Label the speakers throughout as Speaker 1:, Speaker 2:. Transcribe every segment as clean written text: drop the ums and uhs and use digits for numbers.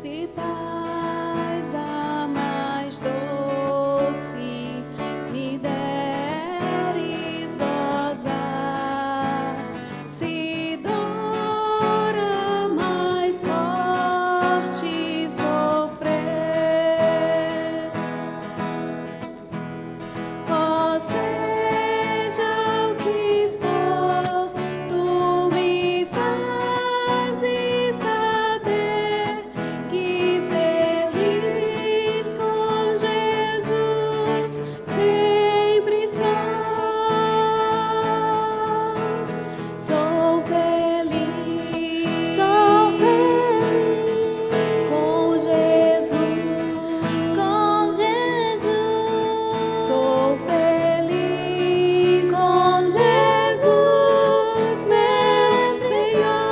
Speaker 1: se paz a mais doce me deres gozar, se dor a mais forte sofrer, ó seja o que for, tu me fazes saber que feliz com Jesus sempre sou. Sou feliz com Jesus, sou feliz com Jesus, meu Senhor.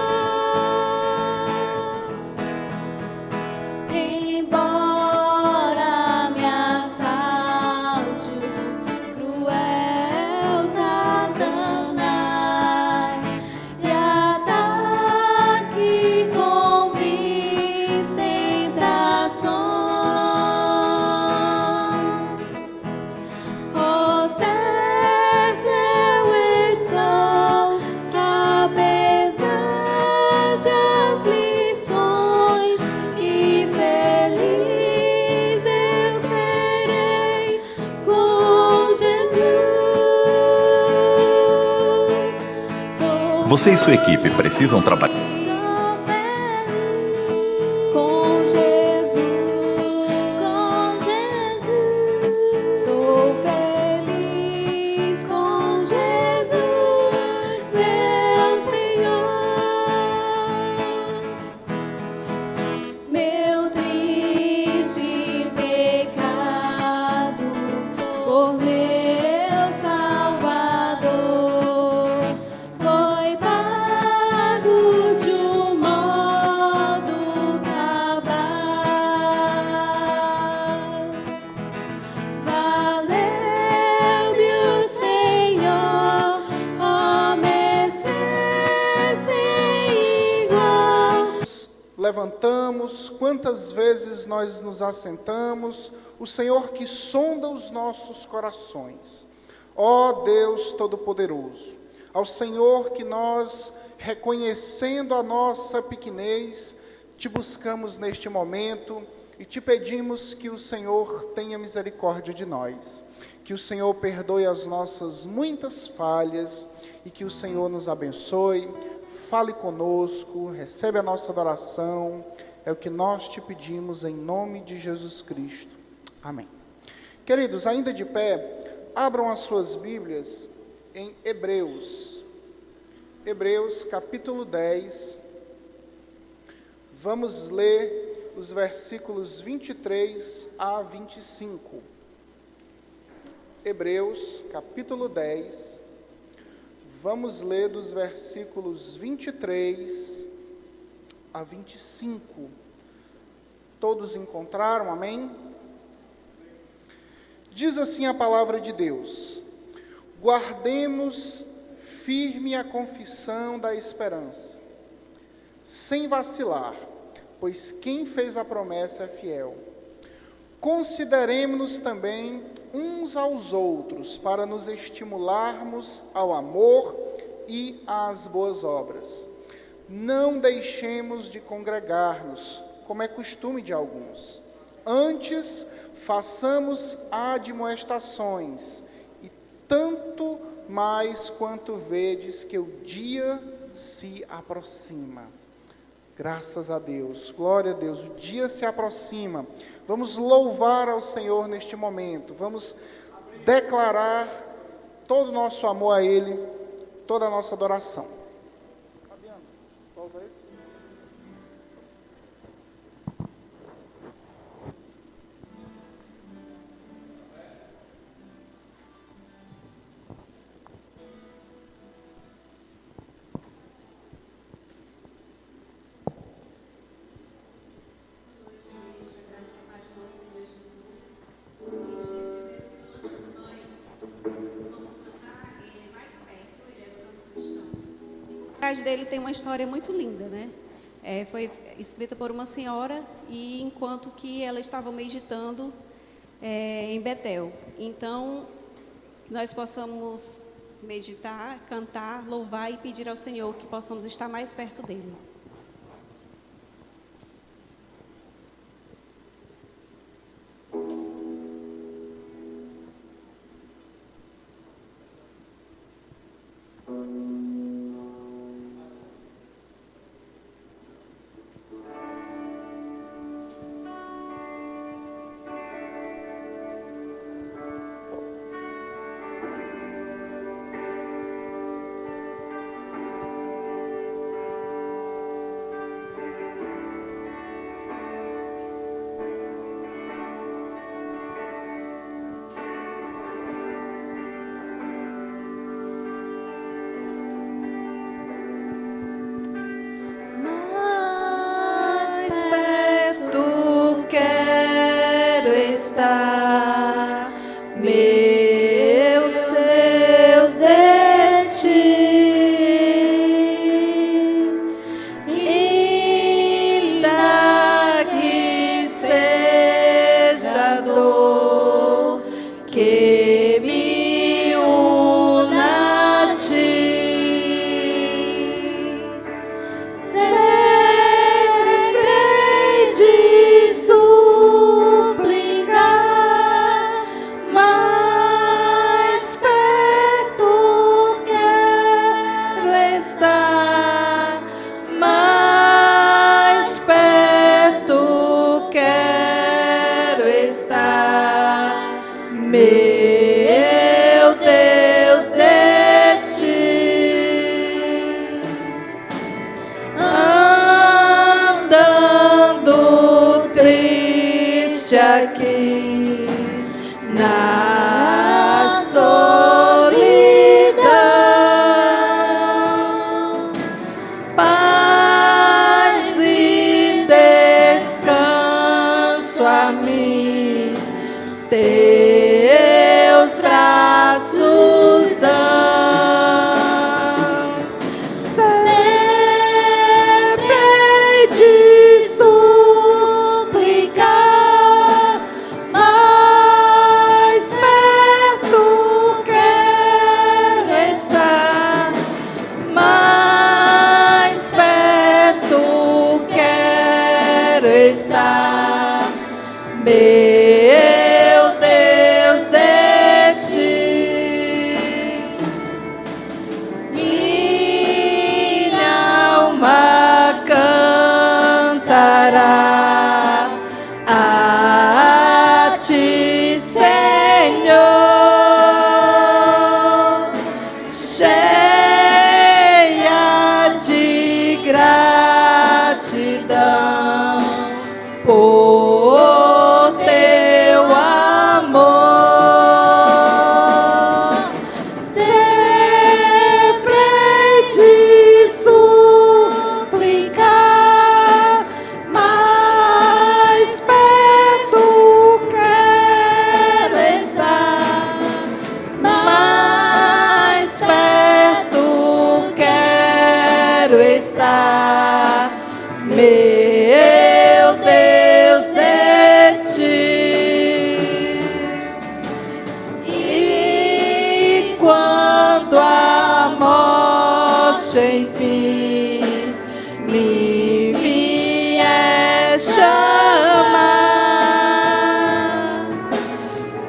Speaker 1: Embora me assalte o cruel Satanás e ataque com vis tentações, ó certo eu estou que apesar de aflições, que feliz eu serei com Jesus.
Speaker 2: Você e sua equipe precisam trabalhar.
Speaker 1: Com Jesus, sou feliz com Jesus, meu Senhor. Meu triste pecado por meu Salvador foi pago de um modo cabal. Valeu-me o Senhor, ó mercê sem igual.
Speaker 3: Levantamos, quantas vezes nós nos assentamos, o Senhor que sonda os nossos corações. Ó Deus Todo-Poderoso, ao Senhor que nós, reconhecendo a nossa pequenez, te buscamos neste momento e te pedimos que o Senhor tenha misericórdia de nós, que o Senhor perdoe as nossas muitas falhas e que o Senhor nos abençoe. Fale conosco, recebe a nossa adoração, é o que nós te pedimos em nome de Jesus Cristo. Amém. Queridos, ainda de pé, abram as suas Bíblias em Hebreus. Hebreus capítulo 10. Vamos ler os versículos 23 a 25. Hebreus capítulo 10. Vamos ler dos versículos 23 a 25. Todos encontraram? Amém? Diz assim a palavra de Deus: guardemos firme a confissão da esperança, sem vacilar, pois quem fez a promessa é fiel. Consideremos-nos também uns aos outros, para nos estimularmos ao amor e às boas obras. Não deixemos de congregar-nos, como é costume de alguns. Antes, façamos admoestações, e tanto mais quanto vedes que o dia se aproxima. Graças a Deus, glória a Deus, o dia se aproxima. Vamos louvar ao Senhor neste momento, vamos declarar todo o nosso amor a Ele, toda a nossa adoração. Fabiano, volta esse.
Speaker 1: Atrás dele tem uma história muito linda, né? Foi escrita por uma senhora e enquanto que ela estava meditando em Betel. Então, que nós possamos meditar, cantar, louvar e pedir ao Senhor que possamos estar mais perto dele.
Speaker 4: Mais perto quero estar, meu Deus, de ti. Ainda que seja dor que me una a ti. Sempre de suplicar, mais perto quero estar, mais perto quero estar, meu Deus, de ti. Andando triste aqui na solidão, paz e descanso a mim teus braços dão. Sempre de suplicar, mais perto quero estar, mais perto quero estar, meu Deus, de ti. Minha alma cantará a ti, Senhor, cheia de gratidão por teu amor. Sempre de suplicar, mais perto quero estar, mais perto quero estar, meu Deus, de ti. E quando a morte enfim me vier chamar,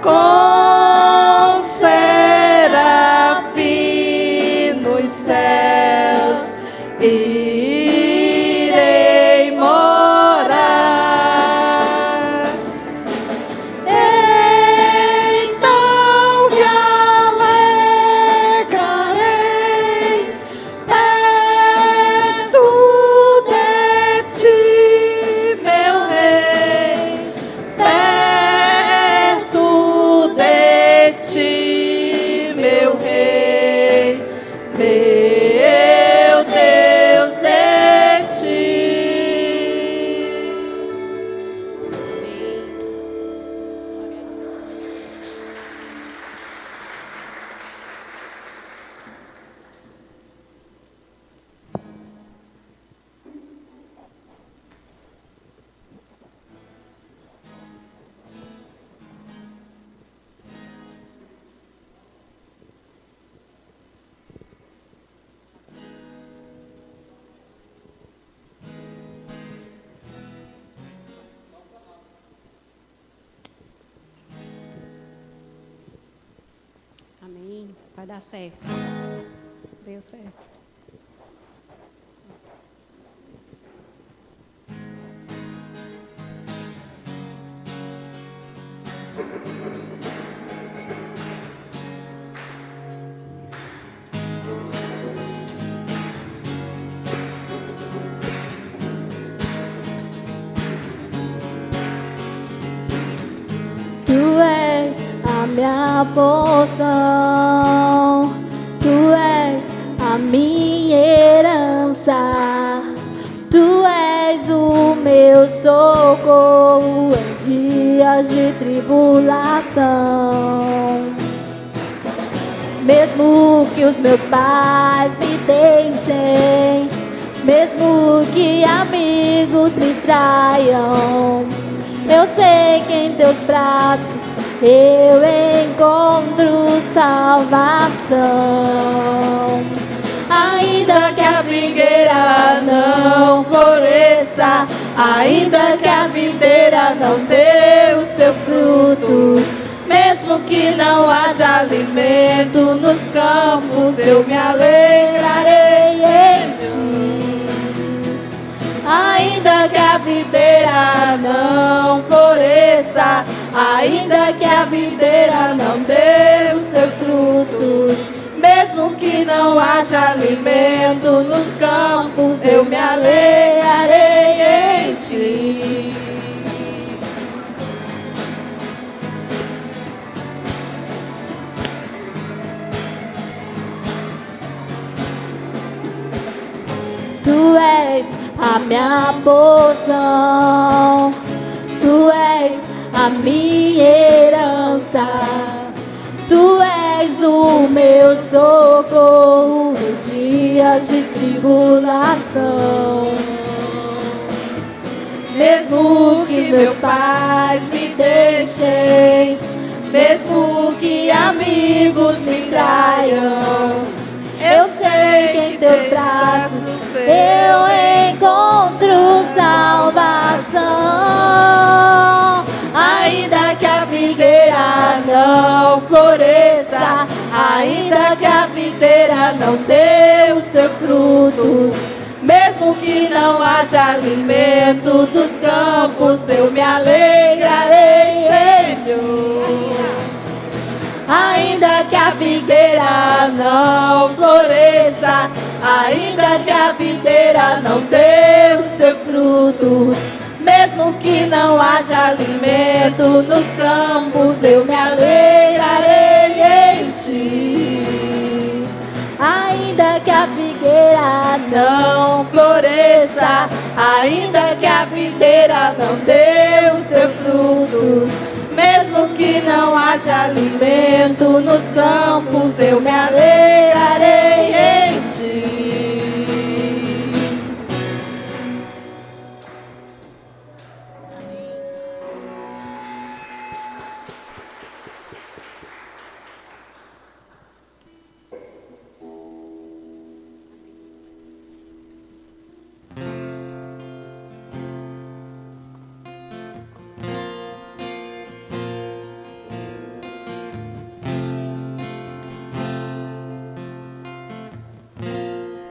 Speaker 4: com serafins nos céus irei morar. Então me alegrarei perto de
Speaker 1: Vai dar certo. Deu certo.
Speaker 4: Tu és a minha porção, Tu és a minha herança, Tu és o meu socorro em dias de tribulação. Mesmo que os meus pais me deixem, mesmo que amigos me traiam, eu sei que em teus braços eu encontro salvação. Ainda que a figueira não floresça, ainda que a videira não dê os seus frutos, mesmo que não haja alimento nos campos, eu me alegrarei em ti. Ainda que a videira não floresça, ainda que a videira não dê os seus frutos, mesmo que não haja alimento nos campos, eu me alegrarei em ti. Tu és a minha porção, Tu és a minha herança, Tu és o meu socorro nos dias de tribulação. Mesmo que meus pais me deixem, mesmo que amigos me traiam, eu sei que em teus braços eu encontro salvação. Ainda que a figueira não floresça, ainda que a videira não dê os seus frutos, mesmo que não haja alimento dos campos, eu me alegrarei em ti. Ainda que a figueira não floresça, ainda que a videira não dê os seus frutos, mesmo que não haja alimento nos campos, eu me alegrarei em ti. Ainda que a figueira não floresça, ainda que a videira não dê os seus frutos, mesmo que não haja alimento nos campos, eu me alegrarei em ti.
Speaker 5: Tu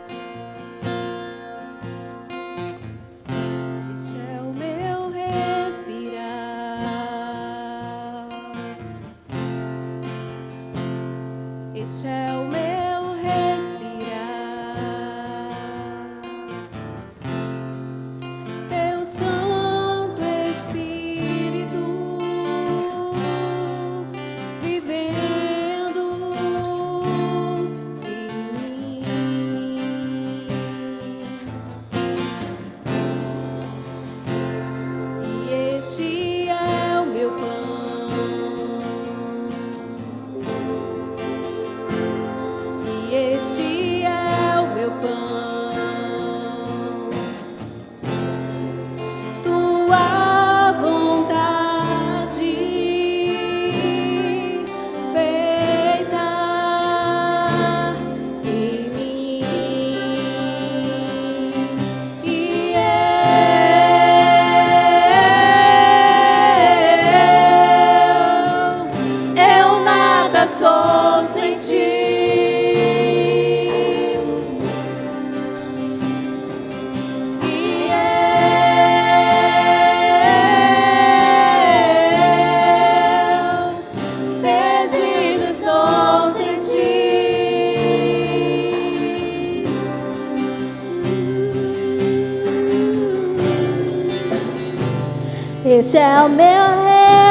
Speaker 4: Este é o meu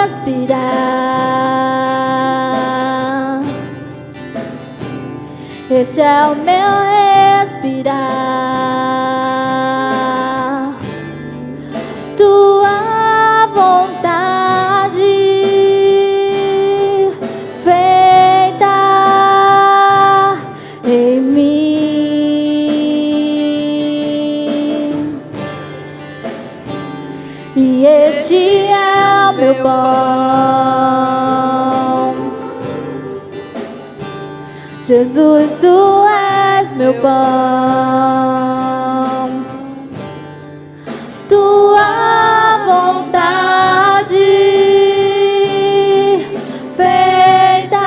Speaker 4: respirar. Este é o meu respirar. Tua vontade feita em mim. E este é o meu pão. Jesus, tu és meu pão. Tua vontade feita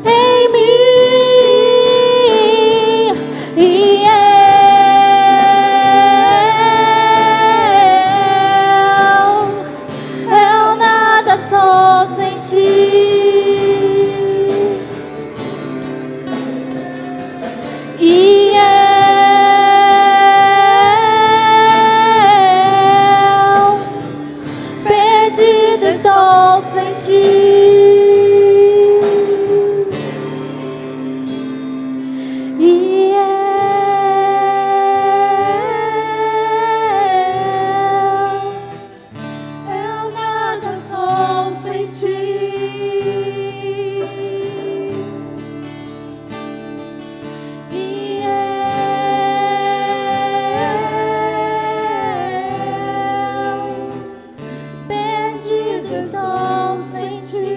Speaker 4: em mim. E eu nada sou sem ti. E eu perdido estou sem ti. E eu nada sou sem ti. E eu perdido estou sem ti.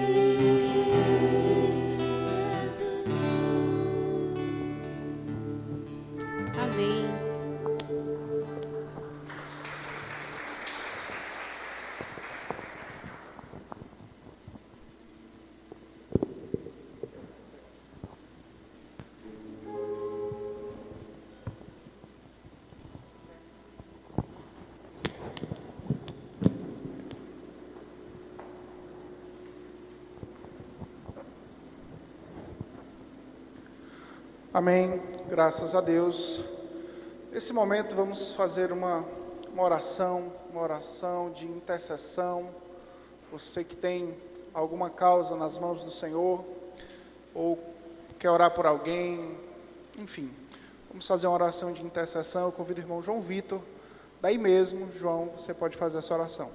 Speaker 1: Amém.
Speaker 3: Amém. Graças a Deus. Nesse momento vamos fazer uma oração de intercessão. Você que tem alguma causa nas mãos do Senhor, ou quer orar por alguém, enfim, vamos fazer uma oração de intercessão. Eu convido o irmão João Vitor, daí mesmo. João, você pode fazer essa oração.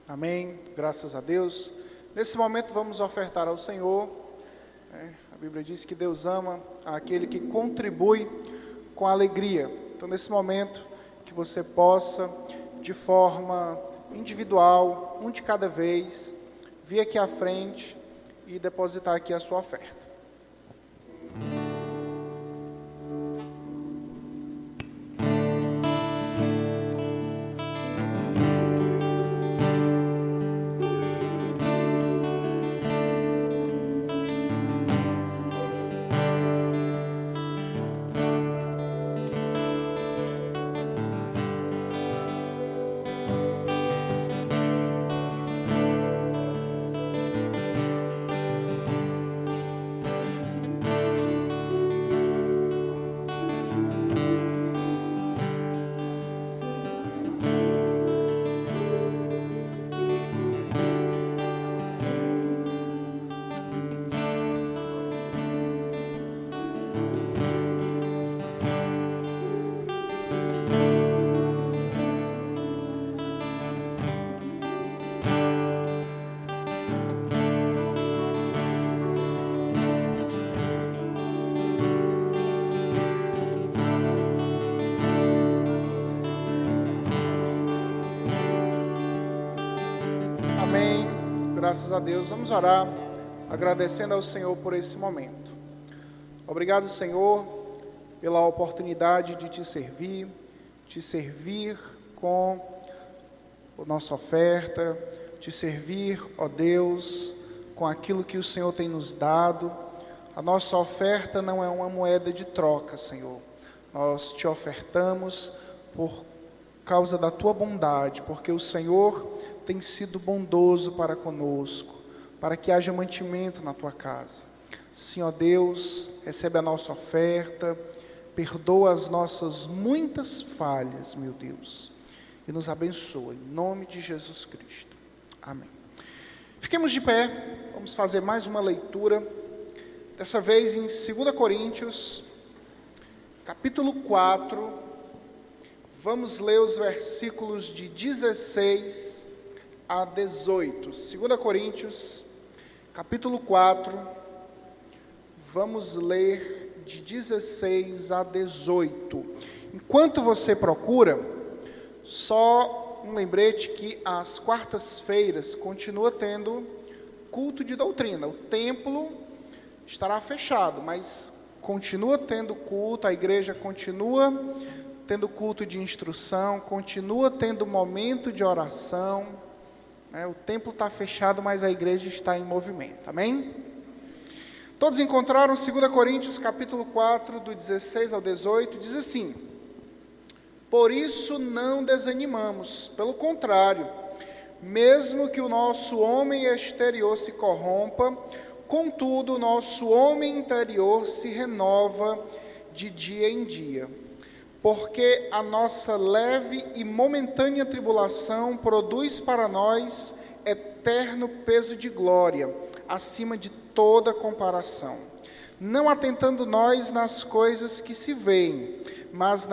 Speaker 3: Amém. Graças a Deus. Nesse momento vamos ofertar ao Senhor. A Bíblia diz que Deus ama aquele que contribui com alegria. Então, nesse momento, que você possa, de forma individual, um de cada vez, vir aqui à frente e depositar aqui a sua oferta. Amém. Graças a Deus. Vamos orar, agradecendo ao Senhor por esse momento. Obrigado, Senhor, pela oportunidade de te servir com a nossa oferta, te servir, ó Deus, com aquilo que o Senhor tem nos dado. A nossa oferta não é uma moeda de troca, Senhor. Nós te ofertamos por causa da tua bondade, porque o Senhor tem sido bondoso para conosco, para que haja mantimento na tua casa. Sim, ó Deus, recebe a nossa oferta, perdoa as nossas muitas falhas, meu Deus, e nos abençoa, em nome de Jesus Cristo. Amém. Fiquemos de pé, vamos fazer mais uma leitura, dessa vez em 2 Coríntios, capítulo 4, vamos ler os versículos de 16 a 18. 2 Coríntios, capítulo 4, vamos ler de 16 a 18. Enquanto você procura, só um lembrete que às quartas-feiras continua tendo culto de doutrina. O templo estará fechado, mas continua tendo culto, a igreja continua tendo culto de instrução, continua tendo momento de oração. O templo está fechado, mas a igreja está em movimento. Amém? Todos encontraram 2 Coríntios, capítulo 4, do 16 ao 18, diz assim: por isso não desanimamos, pelo contrário, mesmo que o nosso homem exterior se corrompa, contudo, o nosso homem interior se renova de dia em dia. Porque a nossa leve e momentânea tribulação produz para nós eterno peso de glória, acima de toda comparação. Não atentando nós nas coisas que se veem, mas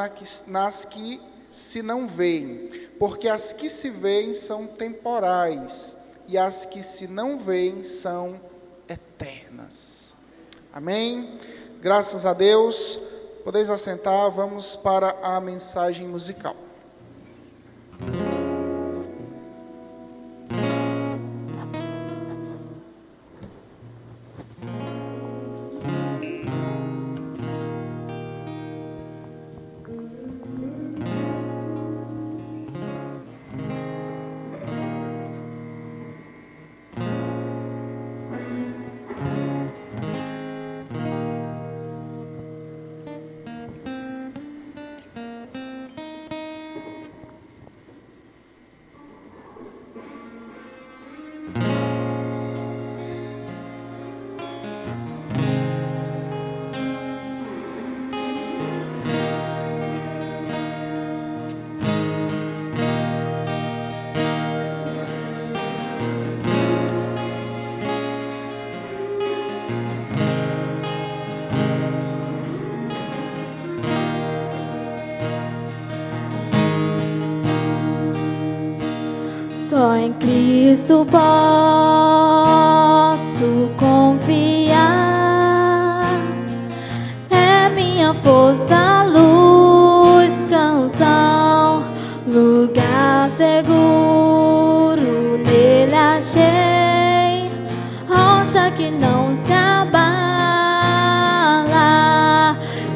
Speaker 3: nas que se não veem. Porque as que se veem são temporais, e as que se não veem são eternas. Amém? Graças a Deus. Podeis assentar, vamos para a mensagem musical.
Speaker 4: Só em Cristo posso confiar. É minha força, luz, canção, lugar seguro nele achei, rocha que não se abala.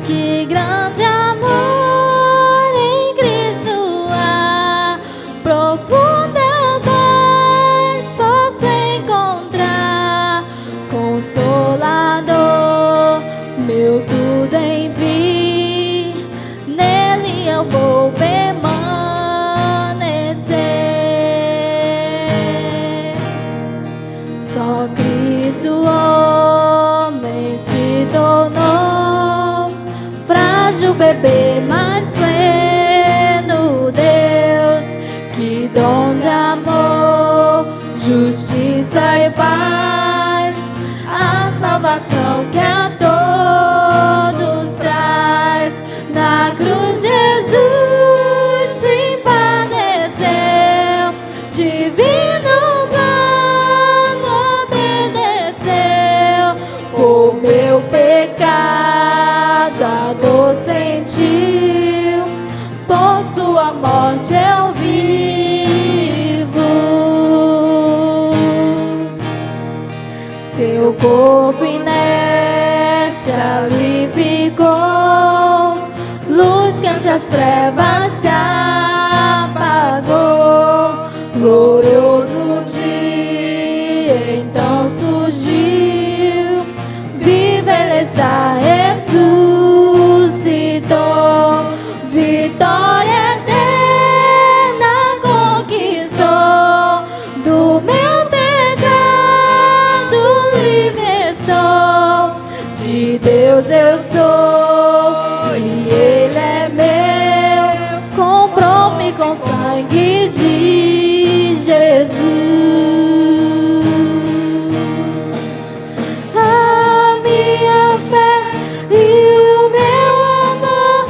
Speaker 4: Que grande amor em Cristo há, profunda paz posso encontrar. Consolador, meu tudo enfim, nele eu vou permanecer. Só Cristo homem se tornou, frágil bebê, mas pleno Deus. Que dom de amor, justiça e paz, a salvação que a todos traz. Na cruz Jesus se padeceu, divino plano obedeceu. Por meu pecado a dor sentiu, por sua morte eu vivo. Seu corpo inerte ali ficou, luz que ante as trevas se apagou. Glorioso dia então surgiu, vive ele está, ressuscitou. Vitória eterna conquistou, do meu pecado livre estou. De Deus eu sou e Ele é meu, comprou-me com sangue de Jesus. A minha fé e o meu amor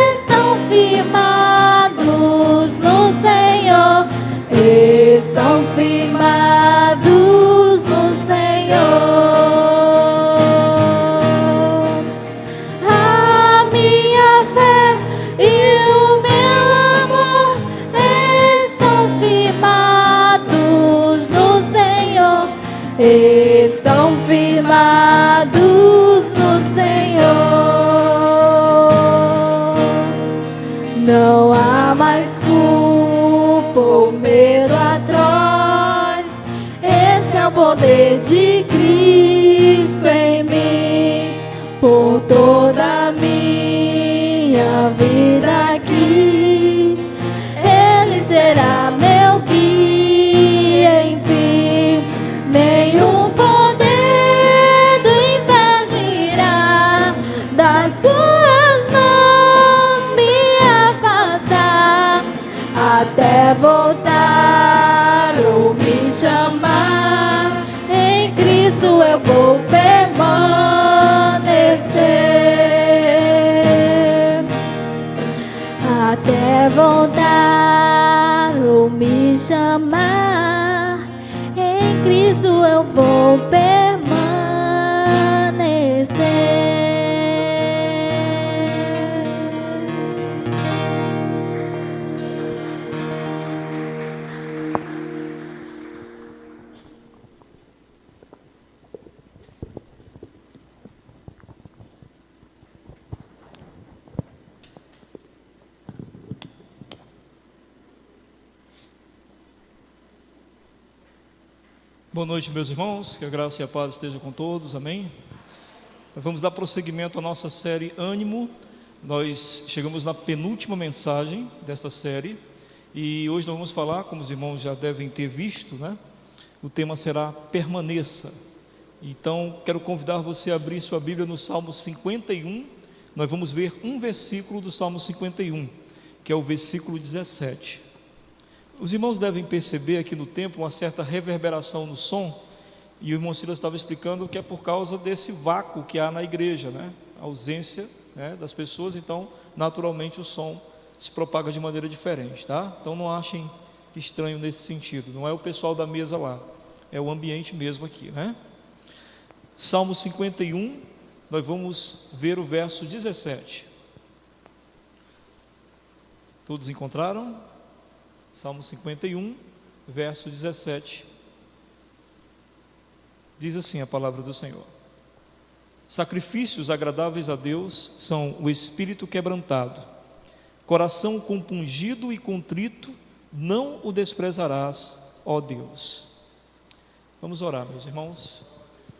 Speaker 4: estão firmados no Senhor, estão firmados no Senhor. A minha fé e o meu amor estão firmados no Senhor, estão firmados no Senhor. Não há mais culpa ou medo atroz, esse é o poder de Cristo em mim. Por toda a minha vida aqui, Ele será meu guia, enfim. Nenhum poder do inferno irá das suas mãos me afastar, até voltar ou me chamar. Em Cristo eu vou permanecer, até voltar ou me chamar. Em Cristo eu vou
Speaker 5: Boa noite, meus irmãos, que a graça e a paz estejam com todos, amém? Nós vamos dar prosseguimento à nossa série Ânimo. Nós chegamos na penúltima mensagem desta série e hoje nós vamos falar, como os irmãos já devem ter visto, né? O tema será Permaneça. Então, quero convidar você a abrir sua Bíblia no Salmo 51. Nós vamos ver um versículo do Salmo 51, que é o versículo 17. Os irmãos devem perceber aqui no templo uma certa reverberação no som, e o irmão Silas estava explicando que é por causa desse vácuo que há na igreja, né? A ausência, né, das pessoas, então naturalmente o som se propaga de maneira diferente, tá? Então não achem estranho nesse sentido. Não é o pessoal da mesa lá, é o ambiente mesmo aqui, né? Salmo 51, nós vamos ver o verso 17. Todos encontraram? Salmo 51, verso 17. Diz assim a palavra do Senhor: sacrifícios agradáveis a Deus são o espírito quebrantado, coração compungido e contrito, não o desprezarás, ó Deus. Vamos orar, meus irmãos,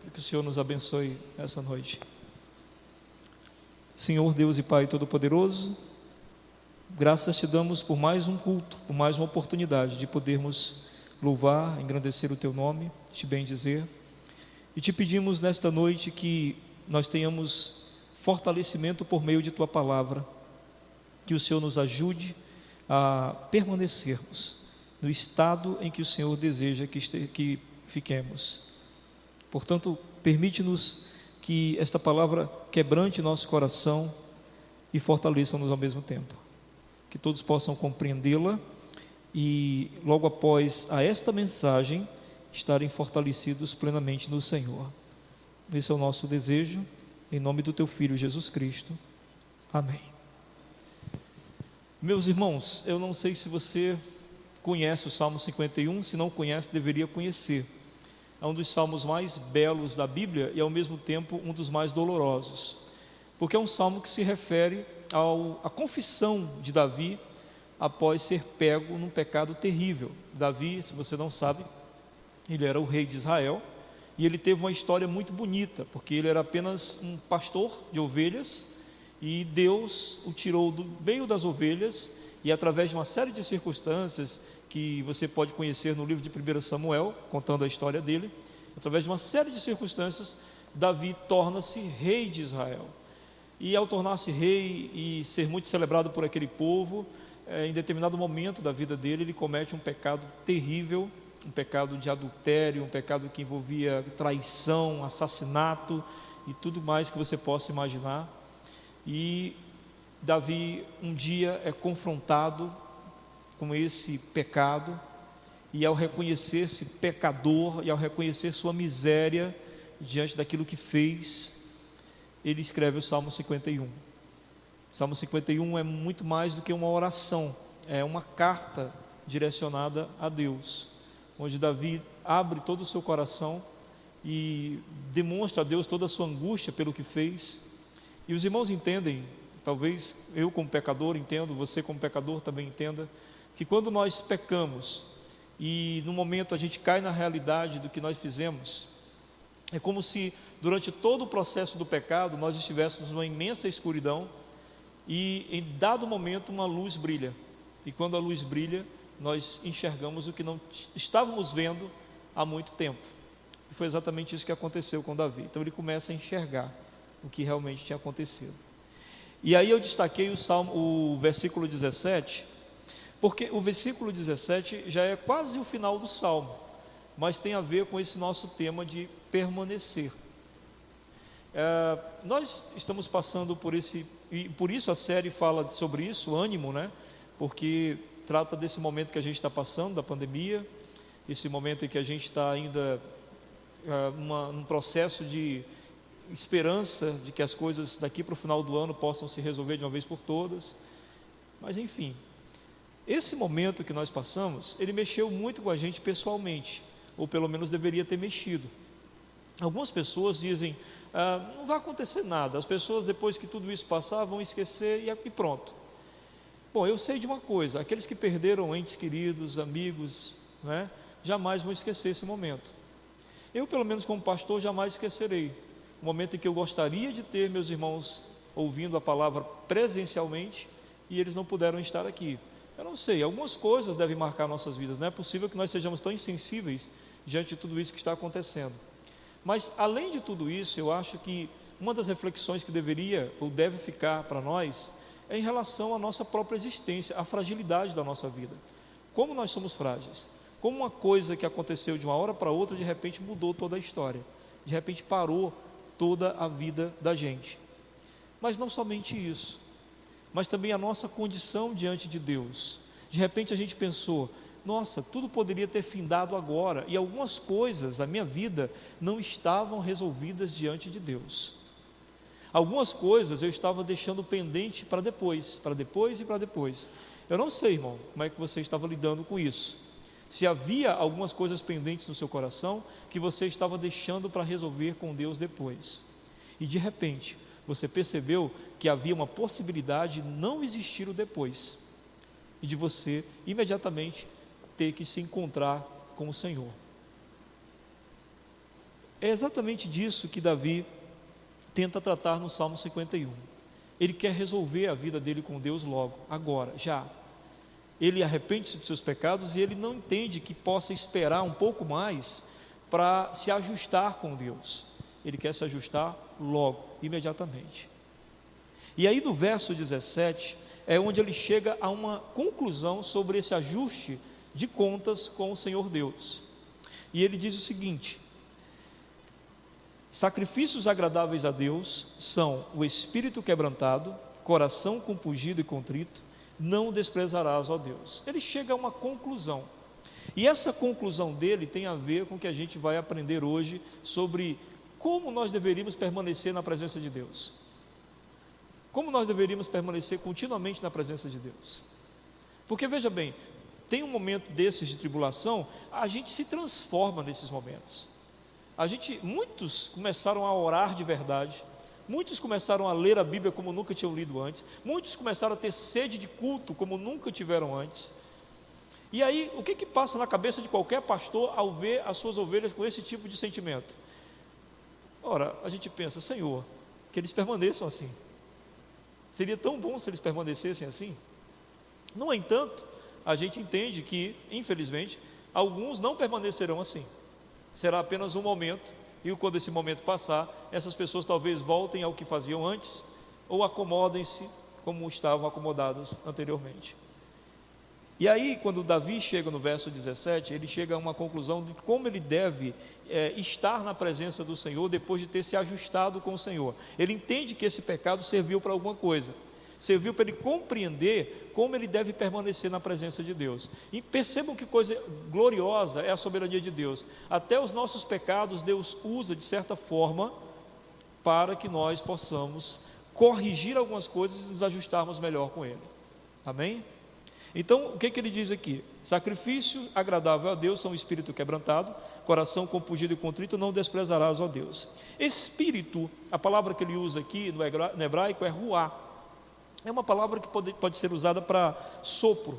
Speaker 5: para que o Senhor nos abençoe essa noite. Senhor Deus e Pai Todo-Poderoso, graças te damos por mais um culto, por mais uma oportunidade de podermos louvar, engrandecer o teu nome, te bendizer. E te pedimos nesta noite que nós tenhamos fortalecimento por meio de tua palavra, que o Senhor nos ajude a permanecermos no estado em que o Senhor deseja que fiquemos. Portanto, permite-nos que esta palavra quebrante nosso coração e fortaleça-nos ao mesmo tempo, que todos possam compreendê-la e logo após a esta mensagem estarem fortalecidos plenamente no Senhor. Esse é o nosso desejo, em nome do teu Filho Jesus Cristo. Amém. Meus irmãos, eu não sei se você conhece o Salmo 51, se não conhece, deveria conhecer. É um dos salmos mais belos da Bíblia e ao mesmo tempo um dos mais dolorosos, porque é um salmo que se refere à confissão de Davi após ser pego num pecado terrível. Davi, se você não sabe, ele era o rei de Israel e ele teve uma história muito bonita, porque ele era apenas um pastor de ovelhas e Deus o tirou do meio das ovelhas e através de uma série de circunstâncias que você pode conhecer no livro de 1 Samuel, contando a história dele, através de uma série de circunstâncias, Davi torna-se rei de Israel. E ao tornar-se rei e ser muito celebrado por aquele povo, em determinado momento da vida dele, ele comete um pecado terrível, um pecado de adultério, um pecado que envolvia traição, assassinato e tudo mais que você possa imaginar. E Davi um dia é confrontado com esse pecado, e ao reconhecer-se pecador e ao reconhecer sua miséria diante daquilo que fez, ele escreve o Salmo 51. O Salmo 51 é muito mais do que uma oração, é uma carta direcionada a Deus, onde Davi abre todo o seu coração e demonstra a Deus toda a sua angústia pelo que fez. E os irmãos entendem, talvez eu como pecador entendo, você como pecador também entenda, que quando nós pecamos e no momento a gente cai na realidade do que nós fizemos, é como se durante todo o processo do pecado nós estivéssemos numa imensa escuridão e em dado momento uma luz brilha, e quando a luz brilha nós enxergamos o que não estávamos vendo há muito tempo. E foi exatamente isso que aconteceu com Davi. Então ele começa a enxergar o que realmente tinha acontecido. E aí eu destaquei o versículo 17, porque o versículo 17 já é quase o final do Salmo, mas tem a ver com esse nosso tema de permanecer. Nós estamos passando por e por isso a série fala sobre isso, ânimo, né? Porque trata desse momento que a gente está passando, da pandemia, esse momento em que a gente está ainda num processo de esperança de que as coisas daqui para o final do ano possam se resolver de uma vez por todas. Mas enfim, esse momento que nós passamos, ele mexeu muito com a gente pessoalmente, ou pelo menos deveria ter mexido. Algumas pessoas dizem, não vai acontecer nada, as pessoas depois que tudo isso passar vão esquecer e pronto. Bom, eu sei de uma coisa, aqueles que perderam entes queridos, amigos, né, jamais vão esquecer esse momento. Eu, pelo menos como pastor, jamais esquecerei o momento em que eu gostaria de ter meus irmãos ouvindo a palavra presencialmente e eles não puderam estar aqui. Eu não sei, algumas coisas devem marcar nossas vidas, não é possível que nós sejamos tão insensíveis diante de tudo isso que está acontecendo. Mas, além de tudo isso, eu acho que uma das reflexões que deveria ou deve ficar para nós é em relação à nossa própria existência, à fragilidade da nossa vida. Como nós somos frágeis. Como uma coisa que aconteceu de uma hora para outra, de repente mudou toda a história. De repente parou toda a vida da gente. Mas não somente isso, mas também a nossa condição diante de Deus. De repente a gente pensou, nossa, tudo poderia ter findado agora, e algumas coisas da minha vida não estavam resolvidas diante de Deus. Algumas coisas eu estava deixando pendente para depois e para depois. Eu não sei, irmão, como é que você estava lidando com isso. Se havia algumas coisas pendentes no seu coração que você estava deixando para resolver com Deus depois. E de repente, você percebeu que havia uma possibilidade de não existir o depois. E de você imediatamente ter que se encontrar com o Senhor. É exatamente disso que Davi tenta tratar no Salmo 51. Ele quer resolver a vida dele com Deus logo, agora, já. Ele arrepende-se de seus pecados e ele não entende que possa esperar um pouco mais para se ajustar com Deus. Ele quer se ajustar logo, imediatamente. E aí no verso 17 é onde ele chega a uma conclusão sobre esse ajuste de contas com o Senhor Deus. E ele diz o seguinte: sacrifícios agradáveis a Deus são o espírito quebrantado, coração compungido e contrito, não desprezarás, ó Deus. Ele chega a uma conclusão, e essa conclusão dele tem a ver com o que a gente vai aprender hoje sobre como nós deveríamos permanecer na presença de Deus. Como nós deveríamos permanecer continuamente na presença de Deus. Porque veja bem, tem um momento desses de tribulação, a gente se transforma nesses momentos. Muitos começaram a orar de verdade, muitos começaram a ler a Bíblia como nunca tinham lido antes, muitos começaram a ter sede de culto como nunca tiveram antes. E aí, o que passa na cabeça de qualquer pastor ao ver as suas ovelhas com esse tipo de sentimento? Ora, a gente pensa, Senhor, que eles permaneçam assim. Seria tão bom se eles permanecessem assim. No entanto, a gente entende que, infelizmente, alguns não permanecerão assim. Será apenas um momento, e quando esse momento passar, essas pessoas talvez voltem ao que faziam antes, ou acomodem-se como estavam acomodadas anteriormente. E aí, quando Davi chega no verso 17, ele chega a uma conclusão de como ele deve estar na presença do Senhor depois de ter se ajustado com o Senhor. Ele entende que esse pecado serviu para alguma coisa, serviu para ele compreender como ele deve permanecer na presença de Deus. E percebam que coisa gloriosa é a soberania de Deus. Até os nossos pecados Deus usa de certa forma para que nós possamos corrigir algumas coisas e nos ajustarmos melhor com Ele. Amém? Então, o que ele diz aqui? Sacrifício agradável a Deus são espírito quebrantado, coração compungido e contrito, não desprezarás, ó Deus. Espírito, a palavra que ele usa aqui no hebraico é ruá. É uma palavra que pode ser usada para sopro.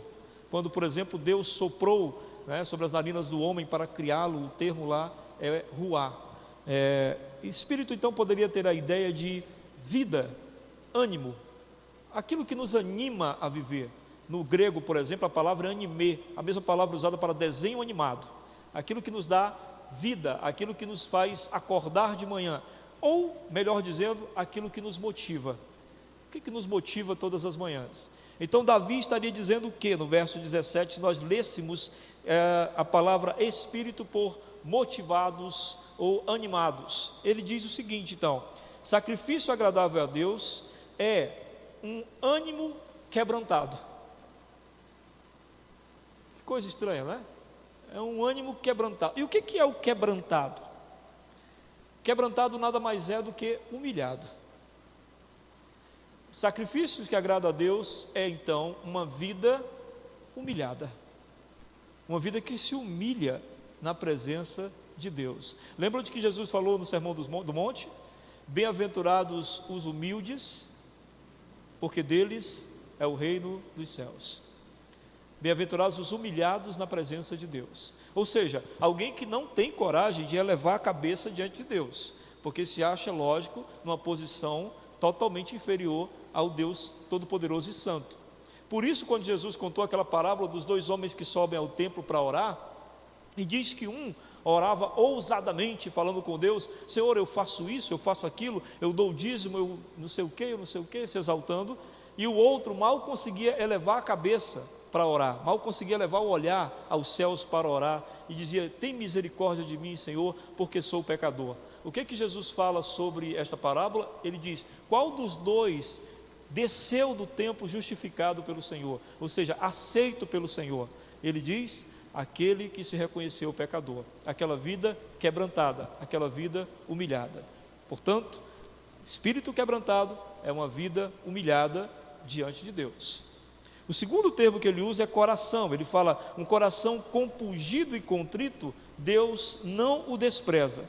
Speaker 5: Quando, por exemplo, Deus soprou, né, sobre as narinas do homem para criá-lo, o termo lá é ruá. Espírito, então, poderia ter a ideia de vida, ânimo, aquilo que nos anima a viver. No grego, por exemplo, a palavra é anime, a mesma palavra usada para desenho animado. Aquilo que nos dá vida, aquilo que nos faz acordar de manhã. Ou, melhor dizendo, aquilo que nos motiva. O que nos motiva todas as manhãs? Então Davi estaria dizendo o que no verso 17, se nós lêssemos a palavra espírito por motivados ou animados? Ele diz o seguinte então: sacrifício agradável a Deus é um ânimo quebrantado. Que coisa estranha, não é? É um ânimo quebrantado. E o que é o quebrantado? Quebrantado nada mais é do que humilhado. Sacrifício que agrada a Deus é então uma vida humilhada, uma vida que se humilha na presença de Deus. Lembram de que Jesus falou no Sermão do Monte? Bem-aventurados os humildes, porque deles é o reino dos céus. Bem-aventurados os humilhados na presença de Deus. Ou seja, alguém que não tem coragem de elevar a cabeça diante de Deus, porque se acha, lógico, numa posição totalmente inferior ao Deus Todo-Poderoso e Santo. Por isso, quando Jesus contou aquela parábola dos dois homens que sobem ao templo para orar, e diz que um orava ousadamente, falando com Deus: Senhor, eu faço isso, eu faço aquilo, eu dou o dízimo, eu não sei o que, se exaltando, e o outro mal conseguia elevar a cabeça para orar, mal conseguia levar o olhar aos céus para orar, e dizia: tem misericórdia de mim, Senhor, porque sou pecador. O que Jesus fala sobre esta parábola? Ele diz: qual dos dois desceu do templo justificado pelo Senhor, ou seja, aceito pelo Senhor? Ele diz: aquele que se reconheceu pecador, aquela vida quebrantada, aquela vida humilhada. Portanto, espírito quebrantado é uma vida humilhada diante de Deus. O segundo termo que ele usa é coração. Ele fala, um coração compungido e contrito, Deus não o despreza.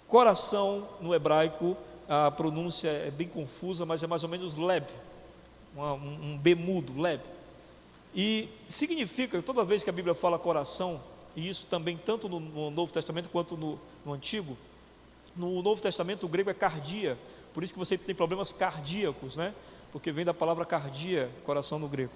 Speaker 5: Coração, no hebraico, a pronúncia é bem confusa, mas é mais ou menos leb, um B mudo, leb. E significa, toda vez que a Bíblia fala coração, e isso também tanto no Novo Testamento quanto no Antigo, no Novo Testamento o grego é cardia, por isso que você tem problemas cardíacos, né? Porque vem da palavra cardia, coração no grego.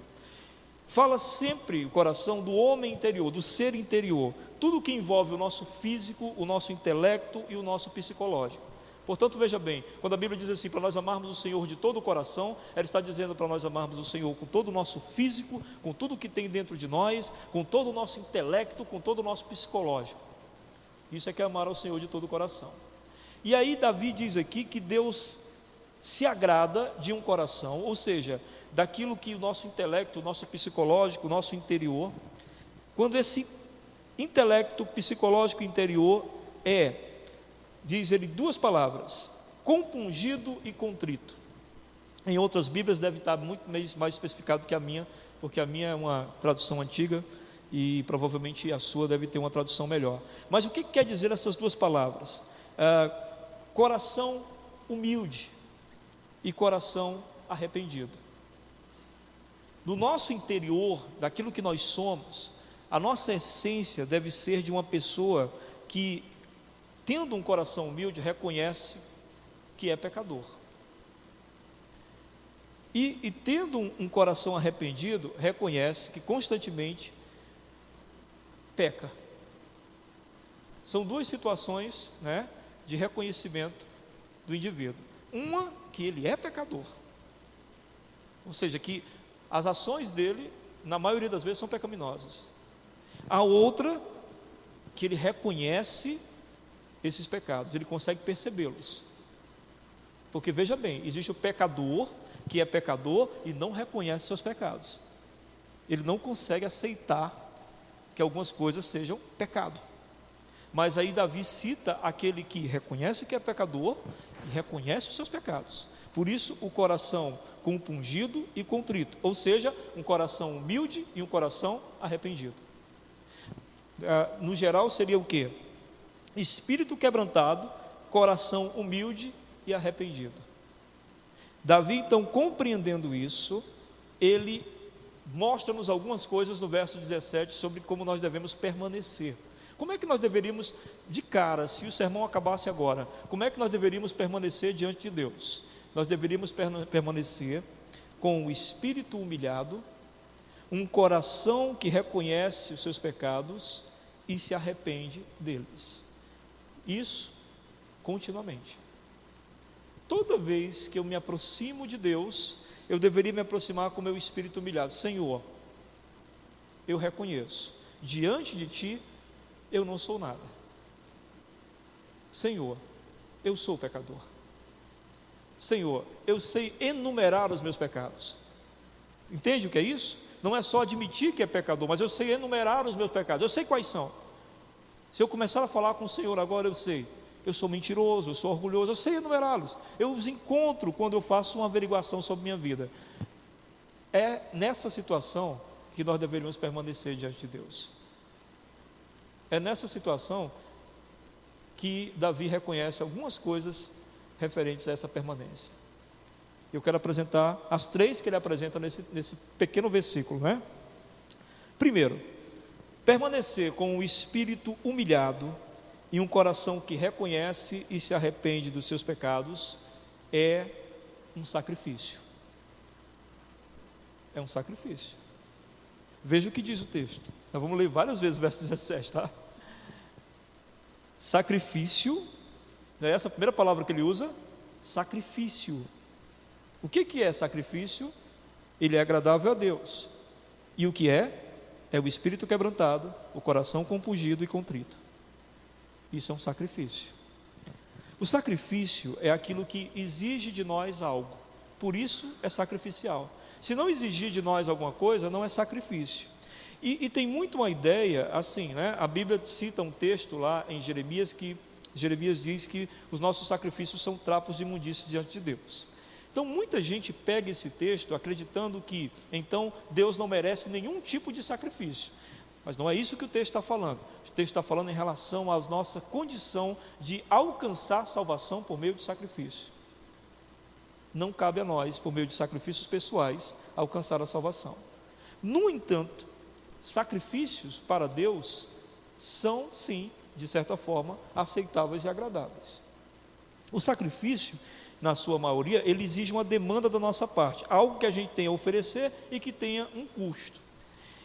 Speaker 5: Fala sempre o coração do homem interior, do ser interior, tudo que envolve o nosso físico, o nosso intelecto e o nosso psicológico. Portanto, veja bem, quando a Bíblia diz assim, para nós amarmos o Senhor de todo o coração, ela está dizendo para nós amarmos o Senhor com todo o nosso físico, com tudo que tem dentro de nós, com todo o nosso intelecto, com todo o nosso psicológico. Isso é que é amar ao Senhor de todo o coração. E aí Davi diz aqui que Deus se agrada de um coração, ou seja, daquilo que o nosso intelecto, o nosso psicológico, o nosso interior, quando esse intelecto psicológico interior diz ele duas palavras, compungido e contrito. Em outras Bíblias deve estar muito mais especificado que a minha, porque a minha é uma tradução antiga e provavelmente a sua deve ter uma tradução melhor. Mas o que quer dizer essas duas palavras? Coração humilde e coração arrependido. No nosso interior, daquilo que nós somos, a nossa essência deve ser de uma pessoa que, tendo um coração humilde, reconhece que é pecador. E tendo um coração arrependido, reconhece que constantemente peca. São duas situações, né, de reconhecimento do indivíduo. Uma, que ele é pecador. Ou seja, que as ações dele, na maioria das vezes, são pecaminosas. A outra, que ele reconhece esses pecados, ele consegue percebê-los. Porque veja bem, existe o pecador, que é pecador e não reconhece seus pecados. Ele não consegue aceitar que algumas coisas sejam pecado. Mas aí Davi cita aquele que reconhece que é pecador e reconhece os seus pecados. Por isso o coração compungido e contrito, ou seja, um coração humilde e um coração arrependido. No geral seria o quê? Espírito quebrantado, coração humilde e arrependido. Davi, então, compreendendo isso, ele mostra-nos algumas coisas no verso 17 sobre como nós devemos permanecer. Como é que nós deveríamos, de cara, se o sermão acabasse agora, como é que nós deveríamos permanecer diante de Deus? Nós deveríamos permanecer com o espírito humilhado, um coração que reconhece os seus pecados e se arrepende deles. Isso continuamente. Toda vez que eu me aproximo de Deus, eu deveria me aproximar com o meu espírito humilhado. Senhor, eu reconheço, diante de Ti, eu não sou nada. Senhor, eu sou pecador. Senhor, eu sei enumerar os meus pecados. Entende o que é isso? Não é só admitir que é pecador, mas eu sei enumerar os meus pecados. Eu sei quais são. Se eu começar a falar com o Senhor agora, eu sei. Eu sou mentiroso, eu sou orgulhoso, eu sei enumerá-los. Eu os encontro quando eu faço uma averiguação sobre minha vida. É nessa situação que nós deveríamos permanecer diante de Deus. É nessa situação que Davi reconhece algumas coisas referentes a essa permanência. Eu quero apresentar as três que ele apresenta nesse pequeno versículo, né? Primeiro, permanecer com o espírito humilhado e um coração que reconhece e se arrepende dos seus pecados é um sacrifício. É um sacrifício. Veja o que diz o texto. Nós vamos ler várias vezes o verso 17, tá? Sacrifício, é essa a primeira palavra que ele usa, sacrifício. O que é sacrifício? Ele é agradável a Deus. E o que é? É o espírito quebrantado, o coração compungido e contrito. Isso é um sacrifício. O sacrifício é aquilo que exige de nós algo. Por isso é sacrificial. Se não exigir de nós alguma coisa, não é sacrifício. E tem muito uma ideia assim, né? A Bíblia cita um texto lá em Jeremias que Jeremias diz que os nossos sacrifícios são trapos de imundície diante de Deus. Então muita gente pega esse texto acreditando que então Deus não merece nenhum tipo de sacrifício. Mas não é isso que o texto está falando. O texto está falando em relação à nossa condição de alcançar salvação por meio de sacrifício. Não cabe a nós, por meio de sacrifícios pessoais, alcançar a salvação. No entanto, sacrifícios para Deus são, sim, de certa forma, aceitáveis e agradáveis. O sacrifício, na sua maioria, ele exige uma demanda da nossa parte, algo que a gente tenha a oferecer e que tenha um custo.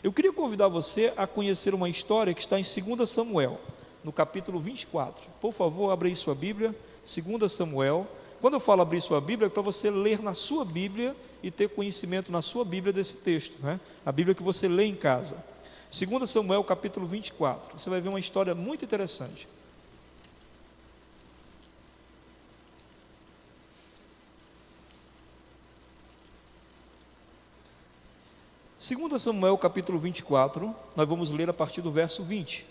Speaker 5: Eu queria convidar você a conhecer uma história que está em 2 Samuel, no capítulo 24. Por favor, abra aí sua Bíblia, 2 Samuel. Quando eu falo abrir sua Bíblia, é para você ler na sua Bíblia e ter conhecimento na sua Bíblia desse texto, né? A Bíblia que você lê em casa. 2 Samuel, capítulo 24. Você vai ver uma história muito interessante. Segundo Samuel, capítulo 24, nós vamos ler a partir do verso 20.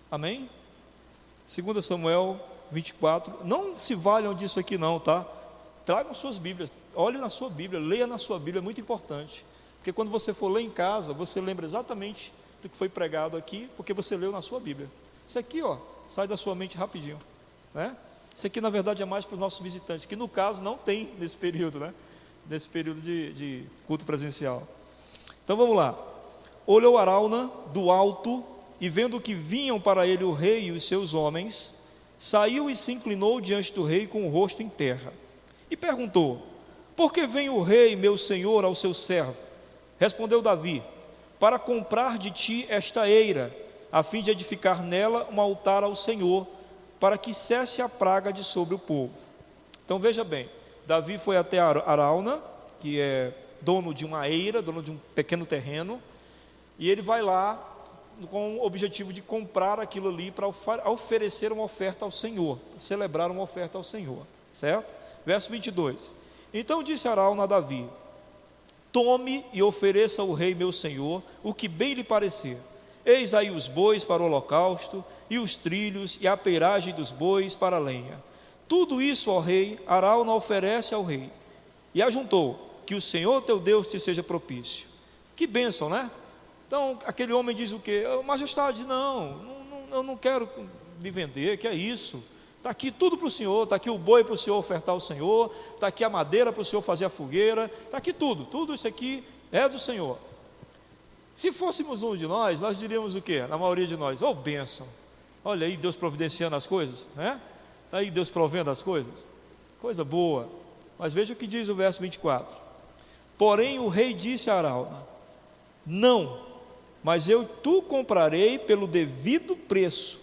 Speaker 5: Amém? 2 Samuel 24, não se valham disso aqui não, tá? Tragam suas Bíblias, olhe na sua Bíblia, leia na sua Bíblia, é muito importante. Porque quando você for ler em casa, você lembra exatamente do que foi pregado aqui, porque você leu na sua Bíblia. Isso aqui, ó, sai da sua mente rapidinho, né? Isso aqui na verdade é mais para os nossos visitantes, que no caso não tem nesse período, né? Nesse período de culto presencial. Então vamos lá. Olhou Araúna do alto, e vendo que vinham para ele o rei e os seus homens, saiu e se inclinou diante do rei com o rosto em terra. E perguntou: por que vem o rei, meu senhor, ao seu servo? Respondeu Davi: para comprar de ti esta eira, a fim de edificar nela um altar ao Senhor, para que cesse a praga de sobre o povo. Então veja bem, Davi foi até Araúna, que é dono de uma eira, dono de um pequeno terreno, e ele vai lá com o objetivo de comprar aquilo ali para oferecer uma oferta ao Senhor, celebrar uma oferta ao Senhor, certo? Verso 22. Então disse Araúna a Davi: tome e ofereça ao rei meu senhor o que bem lhe parecer. Eis aí os bois para o holocausto, e os trilhos, e a peiragem dos bois para a lenha. Tudo isso, ó rei, Araúna oferece ao rei. E ajuntou: que o Senhor teu Deus te seja propício. Que bênção, né? Então aquele homem diz o quê? Majestade, eu não quero me vender, que é isso? Está aqui tudo para o Senhor, está aqui o boi para o Senhor ofertar ao Senhor, está aqui a madeira para o Senhor fazer a fogueira, está aqui tudo isso aqui é do Senhor. Se fôssemos um de nós diríamos o quê? Na maioria de nós: bênção, olha aí Deus providenciando as coisas, né? Está aí Deus provendo as coisas, coisa boa. Mas veja o que diz o verso 24: porém o rei disse a Araúna: não, mas tu comprarei pelo devido preço,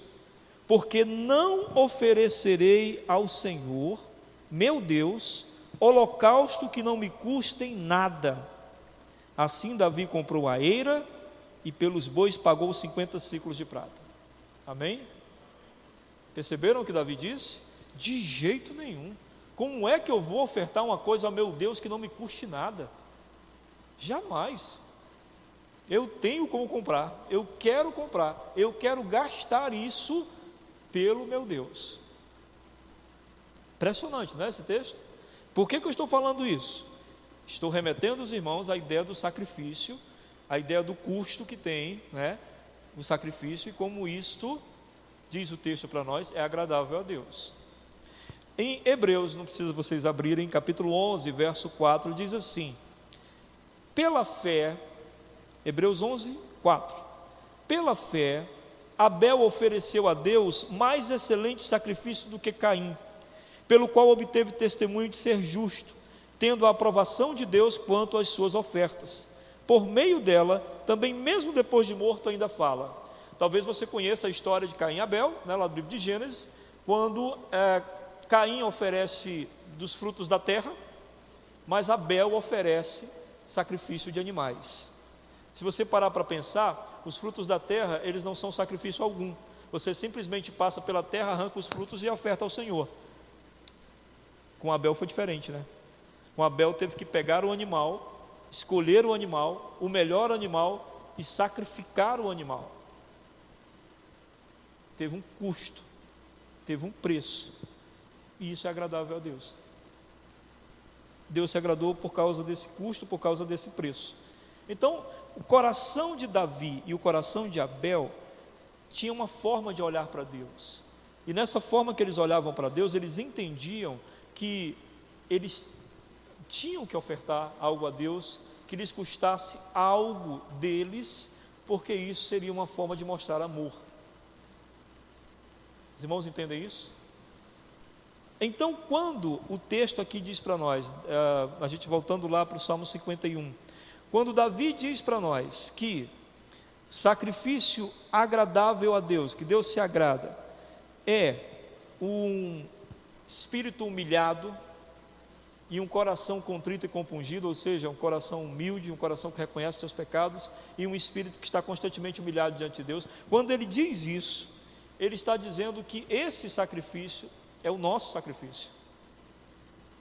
Speaker 5: porque não oferecerei ao Senhor, meu Deus, holocausto que não me custem nada. Assim Davi comprou a eira, e pelos bois pagou 50 siclos de prata. Amém? Perceberam o que Davi disse? De jeito nenhum. Como é que eu vou ofertar uma coisa ao meu Deus que não me custe nada? Jamais. Eu tenho como comprar, eu quero gastar isso pelo meu Deus. Impressionante, não é esse texto? Por que eu estou falando isso? Estou remetendo os irmãos à ideia do sacrifício, à ideia do custo que tem, né, o sacrifício, e como isto, diz o texto para nós, é agradável a Deus. Em Hebreus, não precisa vocês abrirem, capítulo 11, verso 4, diz assim: pela fé, Hebreus 11, 4. Pela fé, Abel ofereceu a Deus mais excelente sacrifício do que Caim, pelo qual obteve testemunho de ser justo, tendo a aprovação de Deus quanto às suas ofertas. Por meio dela, também mesmo depois de morto ainda fala. Talvez você conheça a história de Caim e Abel, né, lá do livro de Gênesis, quando Caim oferece dos frutos da terra, mas Abel oferece sacrifício de animais. Se você parar para pensar, os frutos da terra, eles não são sacrifício algum, você simplesmente passa pela terra, arranca os frutos e oferta ao Senhor. Com Abel foi diferente, né? Com Abel teve que pegar o animal, escolher o animal, o melhor animal, e sacrificar o animal. Teve um custo, teve um preço, e isso é agradável a Deus. Deus se agradou por causa desse custo, por causa desse preço. Então, o coração de Davi e o coração de Abel tinham uma forma de olhar para Deus. E nessa forma que eles olhavam para Deus, eles entendiam que eles tinham que ofertar algo a Deus que lhes custasse algo deles, porque isso seria uma forma de mostrar amor. Os irmãos entendem isso? Então, quando o texto aqui diz para nós, a gente voltando lá para o Salmo 51, quando Davi diz para nós que sacrifício agradável a Deus, que Deus se agrada, é um espírito humilhado e um coração contrito e compungido, ou seja, um coração humilde, um coração que reconhece seus pecados e um espírito que está constantemente humilhado diante de Deus. Quando ele diz isso, ele está dizendo que esse sacrifício é o nosso sacrifício,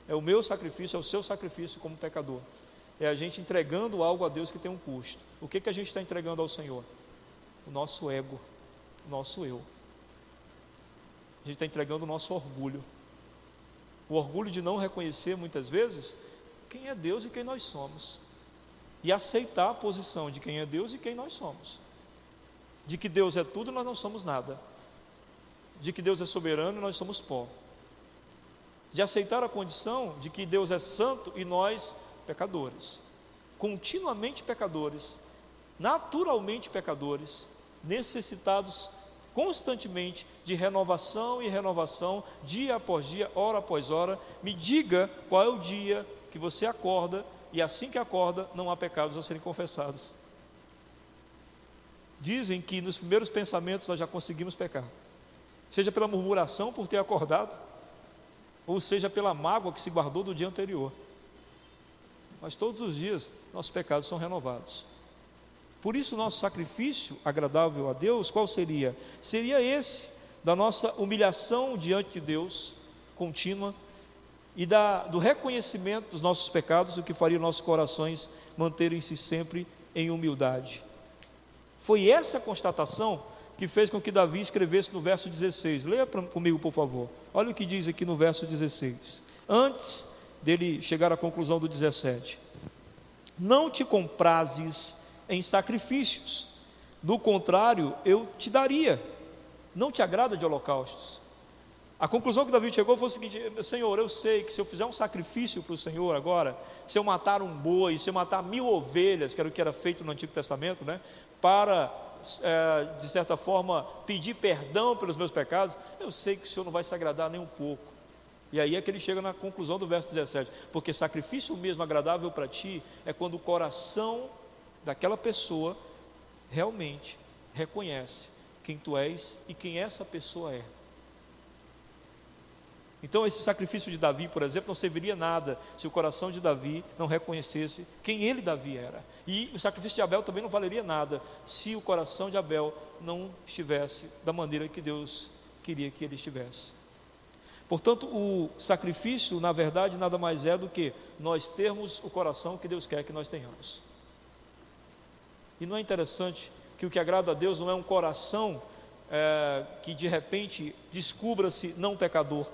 Speaker 5: é o meu sacrifício, é o seu sacrifício como pecador. É a gente entregando algo a Deus que tem um custo. O que a gente está entregando ao Senhor? O nosso ego, o nosso eu. A gente está entregando o nosso orgulho. O orgulho de não reconhecer muitas vezes quem é Deus e quem nós somos, e aceitar a posição de quem é Deus e quem nós somos, de que Deus é tudo e nós não somos nada, de que Deus é soberano e nós somos pó, de aceitar a condição de que Deus é santo e nós pecadores, continuamente pecadores, naturalmente pecadores, necessitados constantemente de renovação e renovação, dia após dia, hora após hora. Me diga qual é o dia que você acorda e assim que acorda não há pecados a serem confessados. Dizem que nos primeiros pensamentos nós já conseguimos pecar, seja pela murmuração por ter acordado, ou seja pela mágoa que se guardou do dia anterior. Mas todos os dias nossos pecados são renovados. Por isso, nosso sacrifício agradável a Deus, qual seria? Seria esse, da nossa humilhação diante de Deus, contínua, e do reconhecimento dos nossos pecados, o que faria nossos corações manterem-se sempre em humildade. Foi essa constatação que fez com que Davi escrevesse no verso 16. Leia comigo, por favor. Olha o que diz aqui no verso 16. Antes dele chegar à conclusão do 17. Não te comprazes em sacrifícios, do contrário eu te daria. Não te agrada de holocaustos. A conclusão que Davi chegou foi o seguinte: Senhor, eu sei que se eu fizer um sacrifício para o Senhor agora, se eu matar um boi, se eu matar 1000 ovelhas, que era o que era feito no Antigo Testamento, né, para de certa forma pedir perdão pelos meus pecados, eu sei que o Senhor não vai se agradar nem um pouco. E aí é que ele chega na conclusão do verso 17, porque sacrifício mesmo agradável para ti é quando o coração daquela pessoa realmente reconhece quem tu és e quem essa pessoa é. Então esse sacrifício de Davi, por exemplo, não serviria nada se o coração de Davi não reconhecesse quem ele, Davi, era. E o sacrifício de Abel também não valeria nada se o coração de Abel não estivesse da maneira que Deus queria que ele estivesse. Portanto, o sacrifício, na verdade, nada mais é do que nós termos o coração que Deus quer que nós tenhamos. E não é interessante que o que agrada a Deus não é um coração que de repente descubra-se não pecador,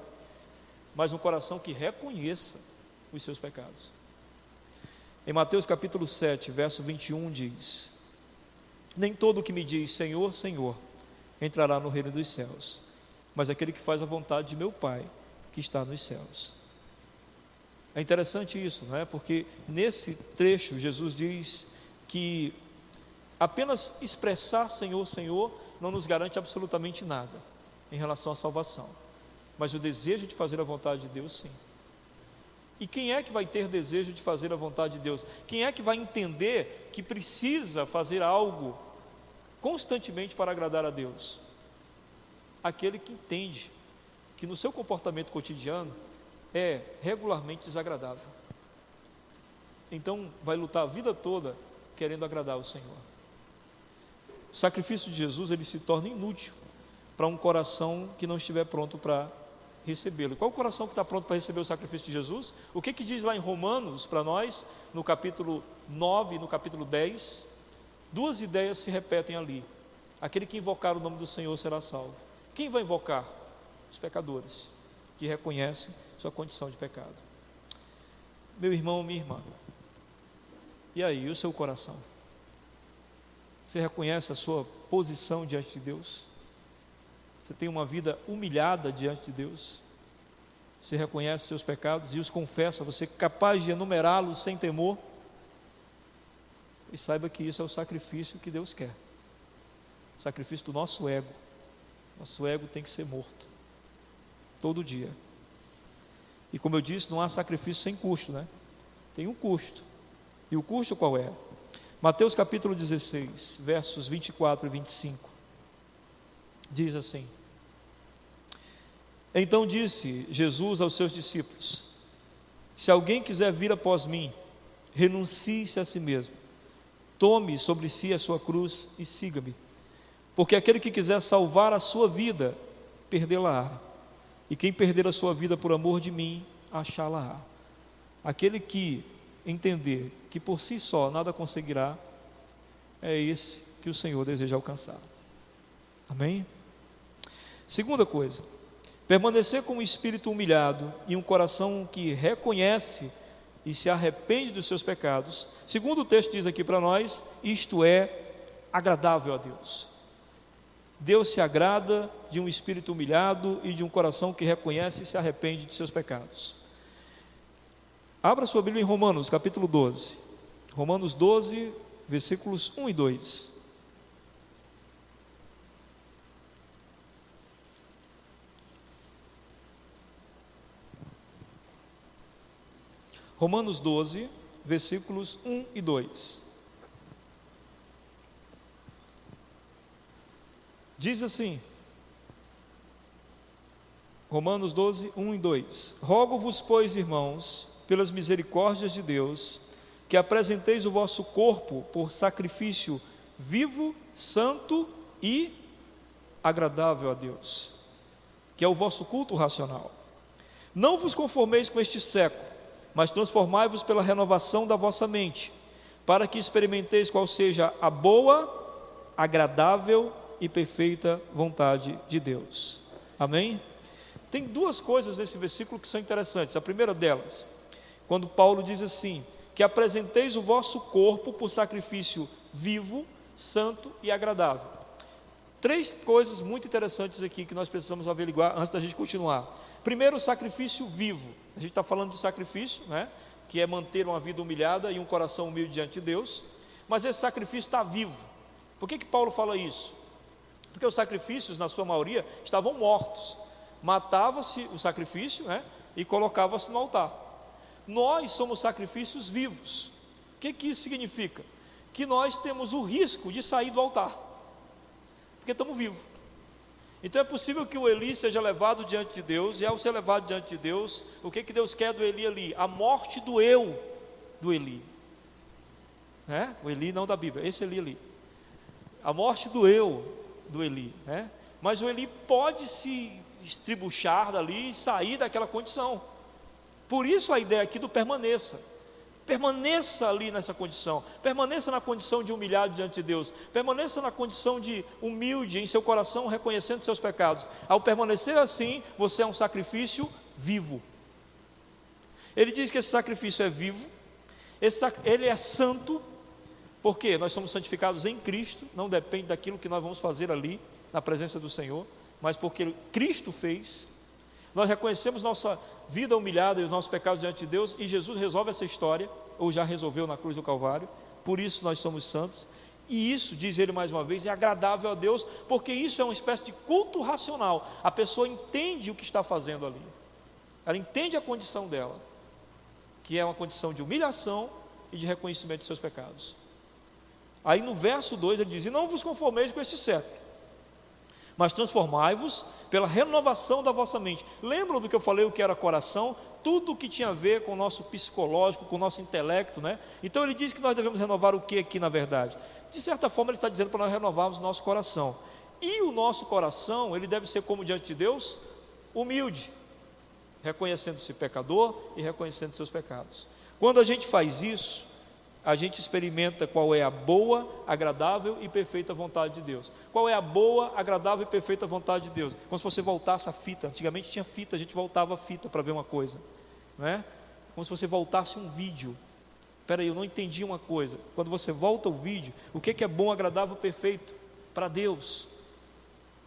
Speaker 5: mas um coração que reconheça os seus pecados. Em Mateus capítulo 7, verso 21 diz: nem todo o que me diz Senhor, Senhor entrará no reino dos céus, mas aquele que faz a vontade de meu Pai que está nos céus. É interessante isso, não é? Porque nesse trecho Jesus diz que apenas expressar Senhor, Senhor não nos garante absolutamente nada em relação à salvação, mas o desejo de fazer a vontade de Deus, sim. E quem é que vai ter desejo de fazer a vontade de Deus? Quem é que vai entender que precisa fazer algo constantemente para agradar a Deus? Aquele que entende que no seu comportamento cotidiano é regularmente desagradável. Então vai lutar a vida toda querendo agradar o Senhor. O sacrifício de Jesus, ele se torna inútil para um coração que não estiver pronto para recebê-lo. Qual o coração que está pronto para receber o sacrifício de Jesus? O que diz lá em Romanos para nós, no capítulo 9 e no capítulo 10? Duas ideias se repetem ali. Aquele que invocar o nome do Senhor será salvo. Quem vai invocar? Os pecadores, que reconhecem sua condição de pecado. Meu irmão, minha irmã, e aí, e o seu coração? Você reconhece a sua posição diante de Deus? Você tem uma vida humilhada diante de Deus? Você reconhece seus pecados e os confessa? Você é capaz de enumerá-los sem temor? E saiba que isso é o sacrifício que Deus quer. O sacrifício do nosso ego. Nosso ego tem que ser morto. Todo dia. E como eu disse, não há sacrifício sem custo, né? Tem um custo. E o custo qual é? Mateus capítulo 16, versos 24 e 25. Diz assim: Então disse Jesus aos seus discípulos: Se alguém quiser vir após mim, renuncie-se a si mesmo, tome sobre si a sua cruz e siga-me. Porque aquele que quiser salvar a sua vida, perdê-la-á. E quem perder a sua vida por amor de mim, achá-la-á. Aquele que entender que por si só nada conseguirá, é esse que o Senhor deseja alcançar. Amém? Segunda coisa, permanecer com um espírito humilhado e um coração que reconhece e se arrepende dos seus pecados. Segundo o texto diz aqui para nós, isto é agradável a Deus. Deus se agrada de um espírito humilhado e de um coração que reconhece e se arrepende de seus pecados. Abra sua Bíblia em Romanos, capítulo 12. Romanos 12, versículos 1 e 2. Romanos 12, versículos 1 e 2. Diz assim, Romanos 12, 1 e 2: Rogo-vos, pois, irmãos, pelas misericórdias de Deus, que apresenteis o vosso corpo por sacrifício vivo, santo e agradável a Deus, que é o vosso culto racional. Não vos conformeis com este século, mas transformai-vos pela renovação da vossa mente, para que experimenteis qual seja a boa, agradável e perfeita vontade de Deus. Amém? Tem duas coisas nesse versículo que são interessantes. A primeira delas, quando Paulo diz assim, que apresenteis o vosso corpo por sacrifício vivo, santo e agradável. Três coisas muito interessantes aqui que nós precisamos averiguar antes da gente continuar. Primeiro, o sacrifício vivo. A gente está falando de sacrifício, né? Que é manter uma vida humilhada e um coração humilde diante de Deus. Mas esse sacrifício está vivo. Por que Paulo fala isso? Porque os sacrifícios, na sua maioria, estavam mortos. Matava-se o sacrifício, né? E colocava-se no altar. Nós somos sacrifícios vivos. O que isso significa? Que nós temos o risco de sair do altar, porque estamos vivos. Então é possível que o Eli seja levado diante de Deus, e ao ser levado diante de Deus, o que Deus quer do Eli ali? A morte do eu do Eli, né? O Eli não da Bíblia, esse Eli ali. A morte do eu do Eli, né? Mas o Eli pode se estribuchar dali e sair daquela condição. Por isso a ideia aqui do permaneça. Permaneça ali nessa condição. Permaneça na condição de humilhado diante de Deus. Permaneça na condição de humilde em seu coração, reconhecendo seus pecados. Ao permanecer assim, você é um sacrifício vivo. Ele diz que esse sacrifício é vivo. Ele é santo. Porque nós somos santificados em Cristo. Não depende daquilo que nós vamos fazer ali, na presença do Senhor, mas porque Cristo fez. Nós reconhecemos nossa vida humilhada e os nossos pecados diante de Deus, e Jesus resolve essa história, ou já resolveu na cruz do Calvário. Por isso nós somos santos, e isso, diz ele mais uma vez, é agradável a Deus, porque isso é uma espécie de culto racional. A pessoa entende o que está fazendo ali, ela entende a condição dela, que é uma condição de humilhação e de reconhecimento de seus pecados. Aí no verso 2 ele diz: E não vos conformeis com este século, mas transformai-vos pela renovação da vossa mente. Lembram do que eu falei, o que era coração? Tudo o que tinha a ver com o nosso psicológico, com o nosso intelecto, né? Então ele diz que nós devemos renovar o que aqui na verdade? De certa forma ele está dizendo para nós renovarmos o nosso coração. E o nosso coração, ele deve ser como diante de Deus? Humilde, reconhecendo-se pecador e reconhecendo seus pecados. Quando a gente faz isso, a gente experimenta qual é a boa, agradável e perfeita vontade de Deus. Qual é a boa, agradável e perfeita vontade de Deus? Como se você voltasse a fita. Antigamente tinha fita, a gente voltava a fita para ver uma coisa, não é? Como se você voltasse um vídeo. Espera aí, eu não entendi uma coisa. Quando você volta o vídeo, o que é bom, agradável e perfeito para Deus?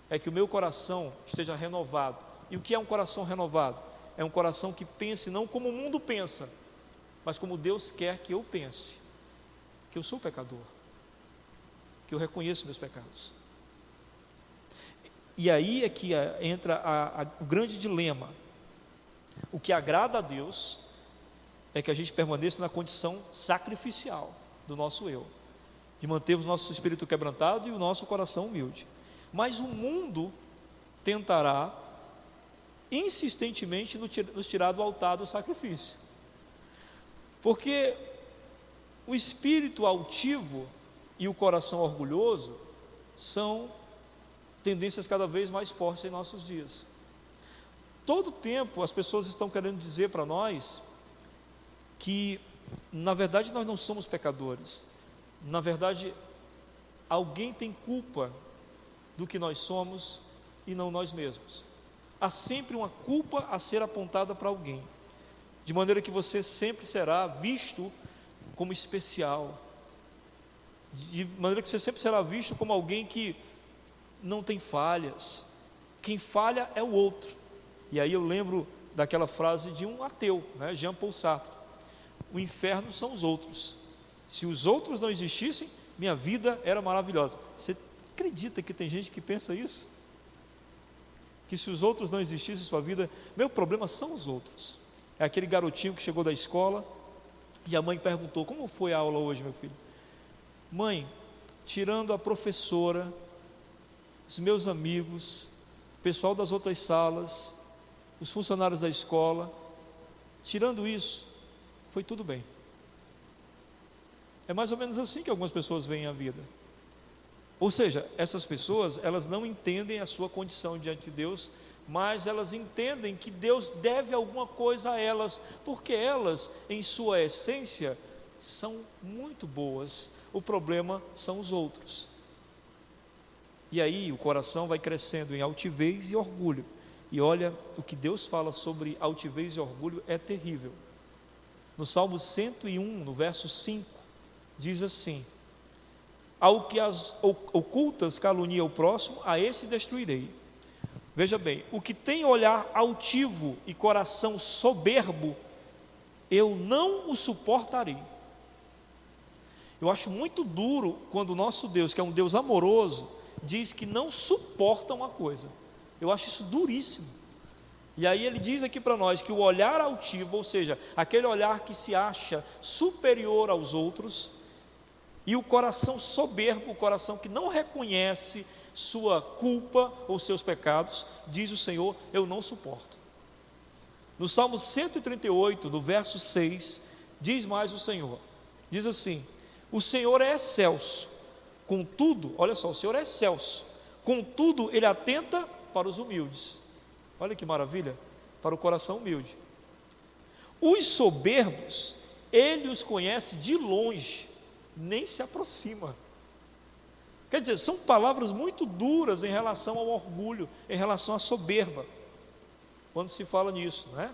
Speaker 5: É que o meu coração esteja renovado. E o que é um coração renovado? É um coração que pense não como o mundo pensa, mas como Deus quer que eu pense. Que eu sou pecador, que eu reconheço meus pecados. E aí é que entra o grande dilema. O que agrada a Deus é que a gente permaneça na condição sacrificial do nosso eu, de mantermos nosso espírito quebrantado e o nosso coração humilde. Mas o mundo tentará insistentemente nos tirar do altar do sacrifício, porque o espírito altivo e o coração orgulhoso são tendências cada vez mais fortes em nossos dias. Todo tempo as pessoas estão querendo dizer para nós que, na verdade, nós não somos pecadores. Na verdade, alguém tem culpa do que nós somos e não nós mesmos. Há sempre uma culpa a ser apontada para alguém, de maneira que você sempre será visto como especial, de maneira que você sempre será visto como alguém que não tem falhas. Quem falha é o outro. E aí eu lembro daquela frase de um ateu, né, Jean Paul Sartre: o inferno são os outros. Se os outros não existissem, minha vida era maravilhosa. Você acredita que tem gente que pensa isso? Que se os outros não existissem em sua vida, meu problema são os outros. É aquele garotinho que chegou da escola e a mãe perguntou: como foi a aula hoje, meu filho? Mãe, tirando a professora, os meus amigos, o pessoal das outras salas, os funcionários da escola, tirando isso, foi tudo bem. É mais ou menos assim que algumas pessoas veem a vida. Ou seja, essas pessoas, elas não entendem a sua condição diante de Deus, mas elas entendem que Deus deve alguma coisa a elas, porque elas, em sua essência, são muito boas. O problema são os outros. E aí o coração vai crescendo em altivez e orgulho. E olha, o que Deus fala sobre altivez e orgulho é terrível. No Salmo 101, no verso 5, diz assim: ao que as ocultas calunia o próximo, a esse destruirei. Veja bem, o que tem olhar altivo e coração soberbo, eu não o suportarei. Eu acho muito duro quando o nosso Deus, que é um Deus amoroso, diz que não suporta uma coisa. Eu acho isso duríssimo. E aí ele diz aqui para nós que o olhar altivo, ou seja, aquele olhar que se acha superior aos outros, e o coração soberbo, o coração que não reconhece sua culpa ou seus pecados, diz o Senhor, eu não suporto. No Salmo 138, no verso 6, diz mais o Senhor, diz assim: o Senhor é excelso, contudo, olha só, o Senhor é excelso, contudo Ele atenta para os humildes. Olha que maravilha, para o coração humilde. Os soberbos, Ele os conhece de longe, nem se aproxima. Quer dizer, são palavras muito duras em relação ao orgulho, em relação à soberba, quando se fala nisso, né?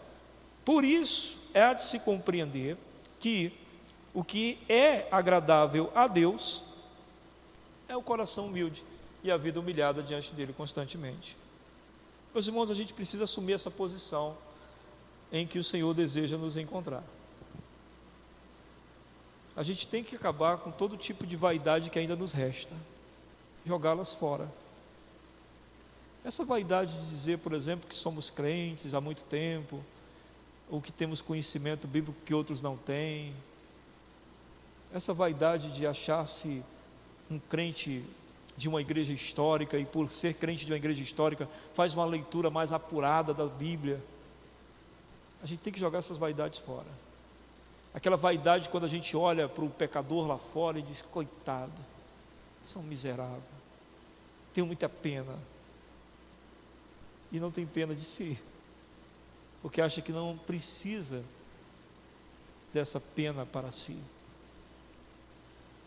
Speaker 5: Por isso é de se compreender que o que é agradável a Deus é o coração humilde e a vida humilhada diante dele constantemente. Meus irmãos, a gente precisa assumir essa posição em que o Senhor deseja nos encontrar. A gente tem que acabar com todo tipo de vaidade que ainda nos resta, jogá-las fora. Essa vaidade de dizer, por exemplo, que somos crentes há muito tempo, ou que temos conhecimento bíblico que outros não têm, essa vaidade de achar-se um crente de uma igreja histórica, e por ser crente de uma igreja histórica, faz uma leitura mais apurada da Bíblia. A gente tem que jogar essas vaidades fora. Aquela vaidade quando a gente olha para o pecador lá fora e diz: coitado, isso é um miserável, tenho muita pena. E não tem pena de si, porque acha que não precisa dessa pena para si.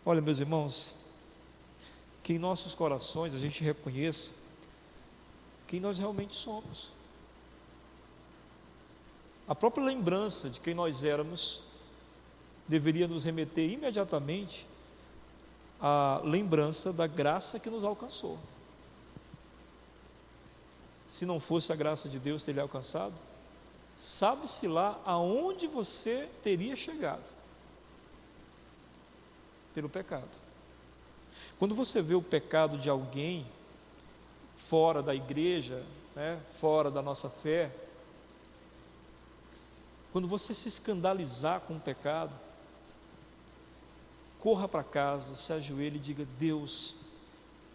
Speaker 5: Olha, meus irmãos, que em nossos corações a gente reconheça quem nós realmente somos. A própria lembrança de quem nós éramos deveria nos remeter imediatamente à lembrança da graça que nos alcançou. Se não fosse a graça de Deus ter lhe alcançado, sabe-se lá aonde você teria chegado. Pelo pecado. Quando você vê o pecado de alguém fora da igreja, fora da nossa fé, quando você se escandalizar com o pecado, corra para casa, se ajoelhe e diga: Deus,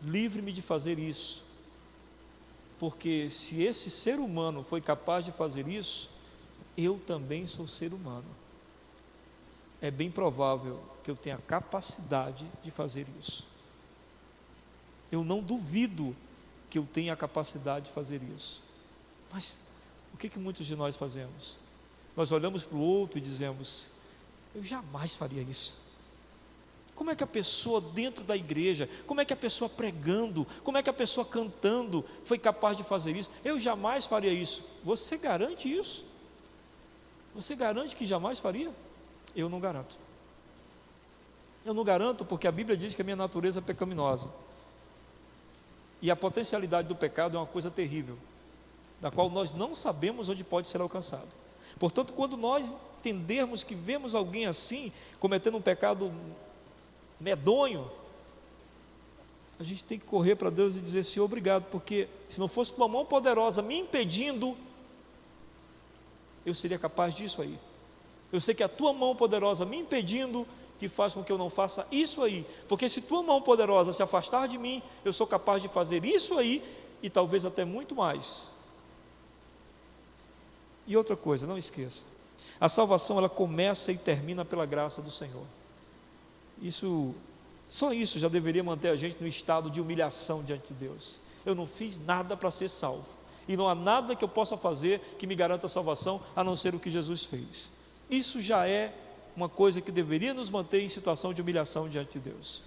Speaker 5: livre-me de fazer isso, porque se esse ser humano foi capaz de fazer isso, eu também sou ser humano. É bem provável que eu tenha capacidade de fazer isso. Eu não duvido que eu tenha a capacidade de fazer isso. Mas o que muitos de nós fazemos? Nós olhamos para o outro e dizemos: eu jamais faria isso. Como é que a pessoa dentro da igreja, como é que a pessoa pregando, como é que a pessoa cantando foi capaz de fazer isso? Eu jamais faria isso. Você garante isso? Você garante que jamais faria? Eu não garanto. Eu não garanto porque a Bíblia diz que a minha natureza é pecaminosa. E a potencialidade do pecado é uma coisa terrível, da qual nós não sabemos onde pode ser alcançado. Portanto, quando nós entendermos que vemos alguém assim, cometendo um pecado medonho, a gente tem que correr para Deus e dizer: Senhor, obrigado, porque se não fosse tua mão poderosa me impedindo, eu seria capaz disso aí. Eu sei que a tua mão poderosa me impedindo que faz com que eu não faça isso aí, porque se tua mão poderosa se afastar de mim, eu sou capaz de fazer isso aí e talvez até muito mais. E outra coisa, não esqueça, a salvação ela começa e termina pela graça do Senhor. Só isso já deveria manter a gente no estado de humilhação diante de Deus. Eu não fiz nada para ser salvo, e não há nada que eu possa fazer que me garanta a salvação, a não ser o que Jesus fez. Isso já é uma coisa que deveria nos manter em situação de humilhação diante de Deus,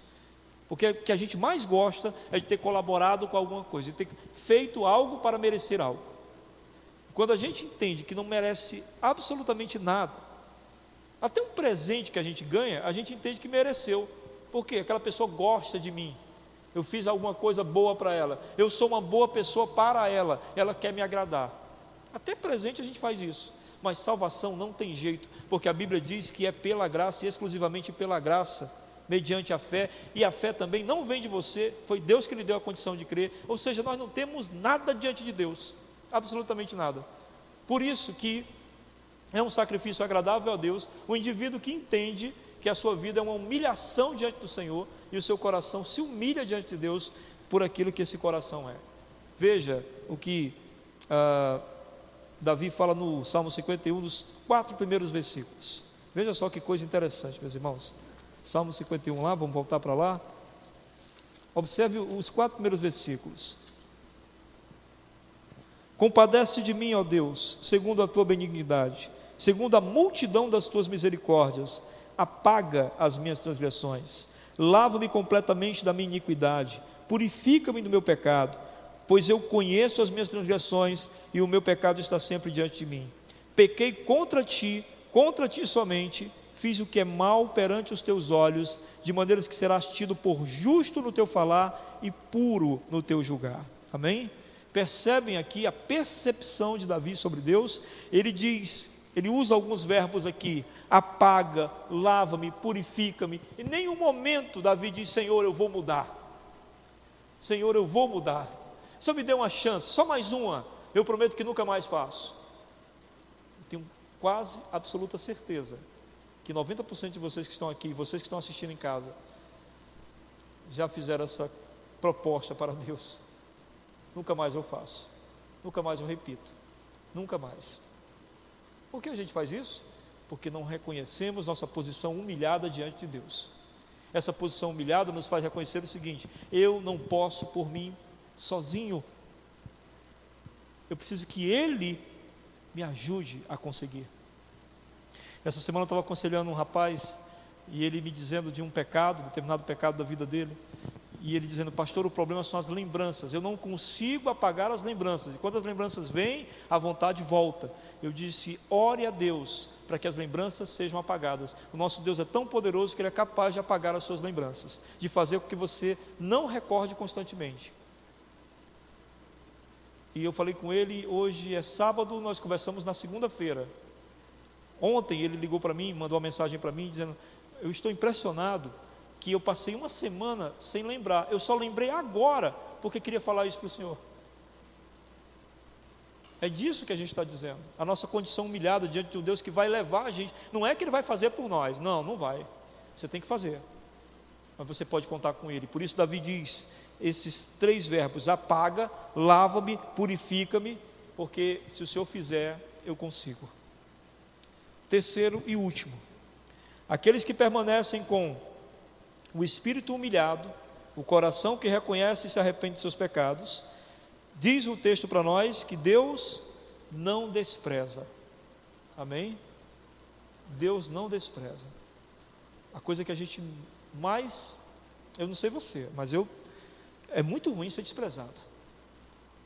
Speaker 5: porque o que a gente mais gosta é de ter colaborado com alguma coisa, de ter feito algo para merecer algo. Quando a gente entende que não merece absolutamente nada, até um presente que a gente ganha, a gente entende que mereceu, porque aquela pessoa gosta de mim, eu fiz alguma coisa boa para ela, eu sou uma boa pessoa para ela, ela quer me agradar. Até presente a gente faz isso, mas salvação não tem jeito, porque a Bíblia diz que é pela graça e exclusivamente pela graça, mediante a fé, e a fé também não vem de você, foi Deus que lhe deu a condição de crer, ou seja, nós não temos nada diante de Deus, absolutamente nada. Por isso que é um sacrifício agradável a Deus o indivíduo que entende que a sua vida é uma humilhação diante do Senhor, e o seu coração se humilha diante de Deus por aquilo que esse coração é. Veja o que Davi fala no Salmo 51, dos 4 primeiros versículos. Veja só que coisa interessante, meus irmãos. Salmo 51 lá, vamos voltar para lá. Observe os 4 primeiros versículos. Compadece de mim, ó Deus, segundo a tua benignidade, segundo a multidão das tuas misericórdias, apaga as minhas transgressões, lava-me completamente da minha iniquidade, purifica-me do meu pecado, pois eu conheço as minhas transgressões e o meu pecado está sempre diante de mim. Pequei contra ti somente, fiz o que é mal perante os teus olhos, de maneiras que serás tido por justo no teu falar e puro no teu julgar. Amém? Percebem aqui a percepção de Davi sobre Deus? Ele usa alguns verbos aqui: apaga, lava-me, purifica-me. Em nenhum momento Davi diz: Senhor, eu vou mudar. Senhor, eu vou mudar. Só me dê uma chance, só mais uma, eu prometo que nunca mais faço. Eu tenho quase absoluta certeza que 90% de vocês que estão aqui, vocês que estão assistindo em casa, já fizeram essa proposta para Deus: nunca mais eu faço, nunca mais eu repito, nunca mais. Por que a gente faz isso? Porque não reconhecemos nossa posição humilhada diante de Deus. Essa posição humilhada nos faz reconhecer o seguinte: eu não posso por mim sozinho. Eu preciso que Ele me ajude a conseguir. Essa semana eu estava aconselhando um rapaz, e ele me dizendo de um pecado, determinado pecado da vida dele, e ele dizendo: pastor, o problema são as lembranças, eu não consigo apagar as lembranças, e quando as lembranças vêm, a vontade volta. Eu disse: ore a Deus para que as lembranças sejam apagadas. O nosso Deus é tão poderoso que Ele é capaz de apagar as suas lembranças, de fazer com que você não recorde constantemente. E eu falei com ele, hoje é sábado, nós conversamos na segunda-feira. Ontem ele ligou para mim, mandou uma mensagem para mim dizendo: eu estou impressionado que eu passei uma semana sem lembrar, eu só lembrei agora porque queria falar isso para o Senhor. É disso que a gente está dizendo, a nossa condição humilhada diante de um Deus que vai levar a gente. Não é que Ele vai fazer por nós, não vai, você tem que fazer, mas você pode contar com Ele. Por isso Davi diz esses 3 verbos: apaga, lava-me, purifica-me, porque se o Senhor fizer, eu consigo. Terceiro e último, aqueles que permanecem com o espírito humilhado, o coração que reconhece e se arrepende de seus pecados, diz o texto para nós que Deus não despreza. Amém? Deus não despreza. A coisa que a gente mais, eu não sei você, mas é muito ruim ser desprezado,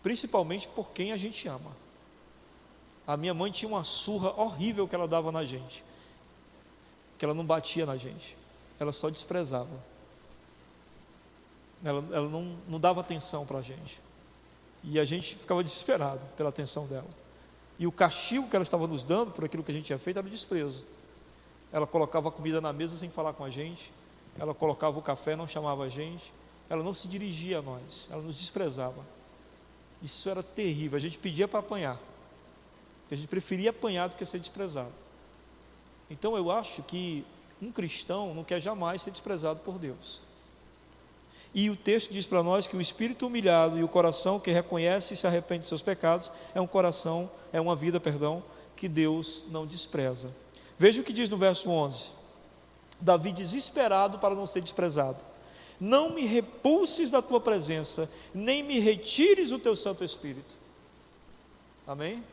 Speaker 5: principalmente por quem a gente ama. A minha mãe tinha uma surra horrível que ela dava na gente, que ela não batia na gente, ela só desprezava, ela não dava atenção para a gente, e a gente ficava desesperado pela atenção dela, e o castigo que ela estava nos dando por aquilo que a gente tinha feito era o desprezo. Ela colocava a comida na mesa sem falar com a gente, ela colocava o café, não chamava a gente, ela não se dirigia a nós, ela nos desprezava. Isso era terrível, a gente pedia para apanhar, porque a gente preferia apanhar do que ser desprezado. Então eu acho que um cristão não quer jamais ser desprezado por Deus. E o texto diz para nós que o espírito humilhado e o coração que reconhece e se arrepende de seus pecados é uma vida que Deus não despreza. Veja o que diz no verso 11, Davi desesperado para não ser desprezado: não me repulses da tua presença, nem me retires o teu Santo Espírito. Amém?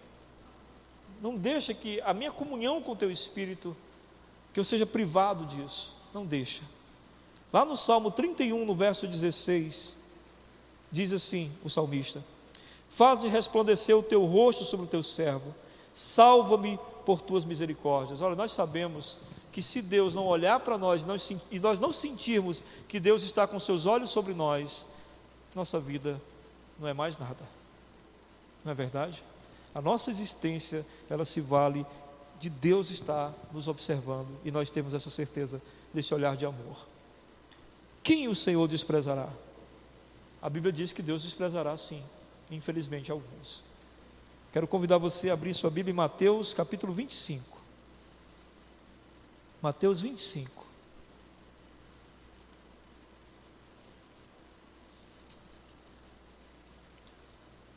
Speaker 5: Não deixa que a minha comunhão com o teu Espírito, que eu seja privado disso, não deixa. Lá no Salmo 31, no verso 16, diz assim o salmista: faze resplandecer o teu rosto sobre o teu servo, salva-me por tuas misericórdias. Olha, nós sabemos que se Deus não olhar para nós e nós não sentirmos que Deus está com seus olhos sobre nós, nossa vida não é mais nada, não é verdade? A nossa existência, ela se vale de Deus estar nos observando, e nós temos essa certeza desse olhar de amor. Quem o Senhor desprezará? A Bíblia diz que Deus desprezará, sim, infelizmente alguns. Quero convidar você a abrir sua Bíblia em Mateus capítulo 25. Mateus 25.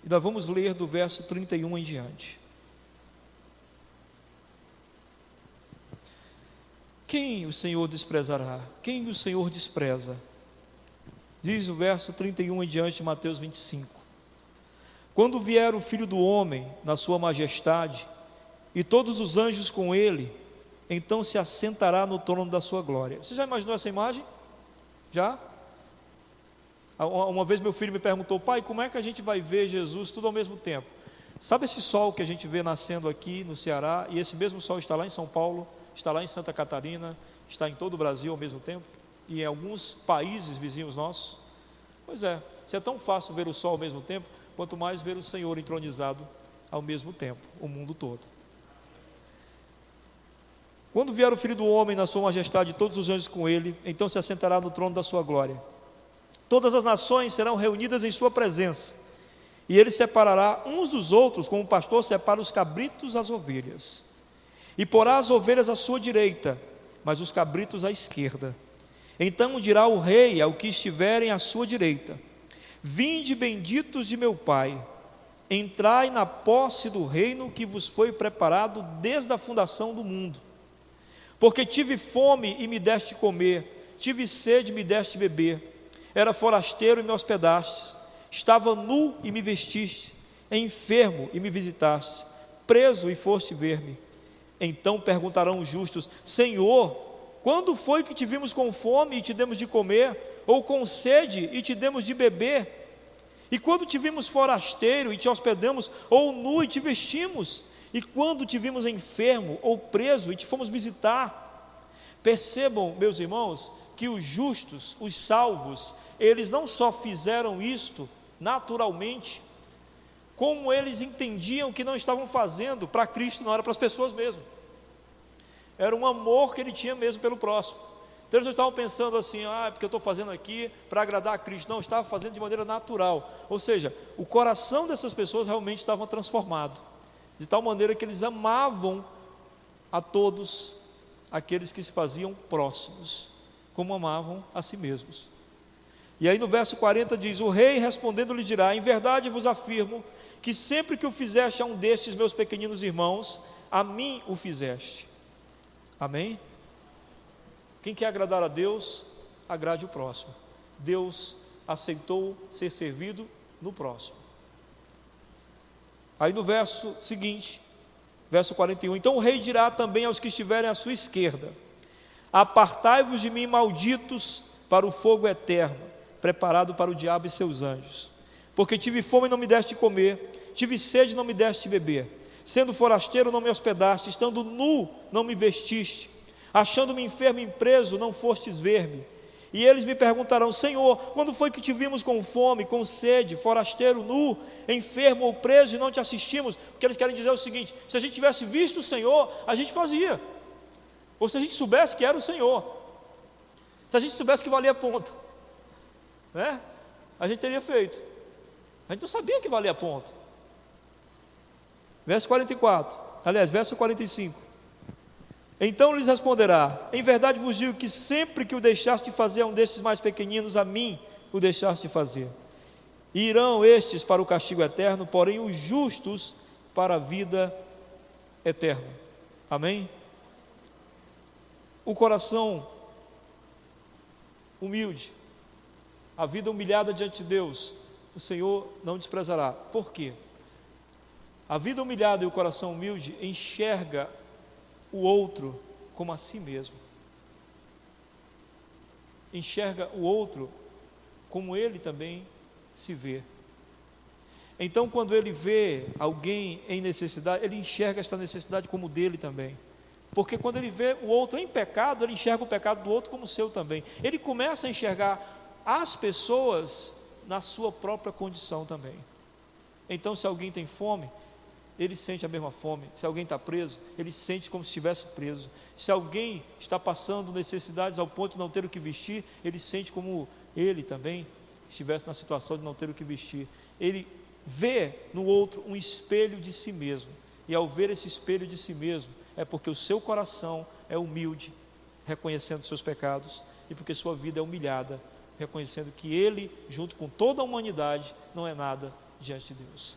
Speaker 5: E nós vamos ler do verso 31 em diante. Quem o Senhor desprezará? Quem o Senhor despreza? Diz o verso 31 em diante de Mateus 25. Quando vier o Filho do Homem na sua majestade, e todos os anjos com ele, então se assentará no trono da sua glória. Você já imaginou essa imagem? Já? Uma vez meu filho me perguntou: pai, como é que a gente vai ver Jesus tudo ao mesmo tempo? Sabe esse sol que a gente vê nascendo aqui no Ceará, e esse mesmo sol está lá em São Paulo, está lá em Santa Catarina, está em todo o Brasil ao mesmo tempo, e em alguns países vizinhos nossos? Pois é, se é tão fácil ver o sol ao mesmo tempo, quanto mais ver o Senhor entronizado ao mesmo tempo, o mundo todo. Quando vier o Filho do Homem na sua majestade e todos os anjos com ele, então se assentará no trono da sua glória. Todas as nações serão reunidas em sua presença, e ele separará uns dos outros, como o pastor separa os cabritos das ovelhas, e porá as ovelhas à sua direita, mas os cabritos à esquerda. Então dirá o rei ao que estiverem à sua direita: vinde, benditos de meu Pai, entrai na posse do reino que vos foi preparado desde a fundação do mundo. Porque tive fome e me deste comer, tive sede e me deste beber, era forasteiro e me hospedastes, estava nu e me vestiste, enfermo e me visitaste, preso e foste ver-me. Então perguntarão os justos: Senhor, quando foi que te vimos com fome e te demos de comer, ou com sede e te demos de beber? E quando te vimos forasteiro e te hospedamos, ou nu e te vestimos? E quando te vimos enfermo ou preso e te fomos visitar? Percebam, meus irmãos, que os justos, os salvos, eles não só fizeram isto naturalmente, como eles entendiam que não estavam fazendo para Cristo, não era para as pessoas mesmo. Era um amor que ele tinha mesmo pelo próximo. Então eles não estavam pensando assim: porque eu estou fazendo aqui para agradar a Cristo. Não, estava fazendo de maneira natural. Ou seja, o coração dessas pessoas realmente estava transformado, de tal maneira que eles amavam a todos aqueles que se faziam próximos, como amavam a si mesmos. E aí no verso 40 diz: o rei respondendo lhe dirá: em verdade vos afirmo que sempre que o fizeste a um destes meus pequeninos irmãos, a mim o fizeste. Amém? Quem quer agradar a Deus, agrade o próximo. Deus aceitou ser servido no próximo. Aí no verso seguinte, verso 41, então o rei dirá também aos que estiverem à sua esquerda: apartai-vos de mim, malditos, para o fogo eterno, preparado para o diabo e seus anjos. Porque tive fome e não me deste comer, tive sede e não me deste beber, sendo forasteiro não me hospedaste, estando nu não me vestiste, achando-me enfermo e preso não fostes ver-me. E eles me perguntarão: Senhor, quando foi que te vimos com fome, com sede, forasteiro, nu, enfermo ou preso e não te assistimos? Porque eles querem dizer o seguinte: se a gente tivesse visto o Senhor, a gente fazia. Ou se a gente soubesse que era o Senhor, se a gente soubesse que valia ponto, né? A gente teria feito. A gente não sabia que valia ponto. Verso 44, aliás, verso 45. Então lhes responderá: em verdade vos digo que sempre que o deixaste fazer a um destes mais pequeninos, a mim o deixaste fazer. E irão estes para o castigo eterno, porém os justos para a vida eterna. Amém? O coração humilde, a vida humilhada diante de Deus, o Senhor não desprezará. Por quê? A vida humilhada e o coração humilde enxerga o outro como a si mesmo, enxerga o outro como ele também se vê. Então quando ele vê alguém em necessidade, ele enxerga esta necessidade como dele também, porque quando ele vê o outro em pecado, ele enxerga o pecado do outro como seu também. Ele começa a enxergar as pessoas na sua própria condição também. Então se alguém tem fome, ele sente a mesma fome. Se alguém está preso, ele sente como se estivesse preso. Se alguém está passando necessidades ao ponto de não ter o que vestir, ele sente como ele também estivesse na situação de não ter o que vestir. Ele vê no outro um espelho de si mesmo, e ao ver esse espelho de si mesmo, é porque o seu coração é humilde, reconhecendo seus pecados, e porque sua vida é humilhada, reconhecendo que ele, junto com toda a humanidade, não é nada diante de Deus.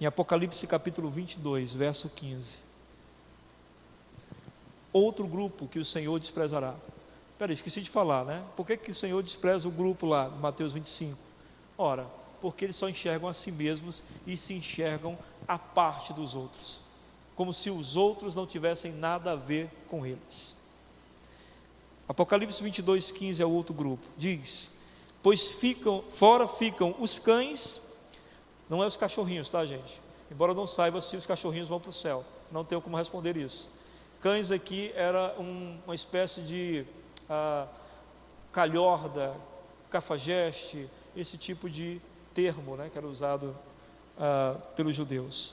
Speaker 5: Em Apocalipse capítulo 22, verso 15, outro grupo que o Senhor desprezará. Peraí, esqueci de falar, né? Por que o Senhor despreza o grupo lá, Mateus 25? Ora, porque eles só enxergam a si mesmos e se enxergam à parte dos outros, como se os outros não tivessem nada a ver com eles. Apocalipse 22, 15 é o outro grupo. Diz: pois fora ficam os cães. Não é os cachorrinhos, tá, gente? Embora eu não saiba se os cachorrinhos vão para o céu, não tenho como responder isso. Cães aqui era uma espécie de calhorda, cafajeste, esse tipo de termo, né, que era usado pelos judeus.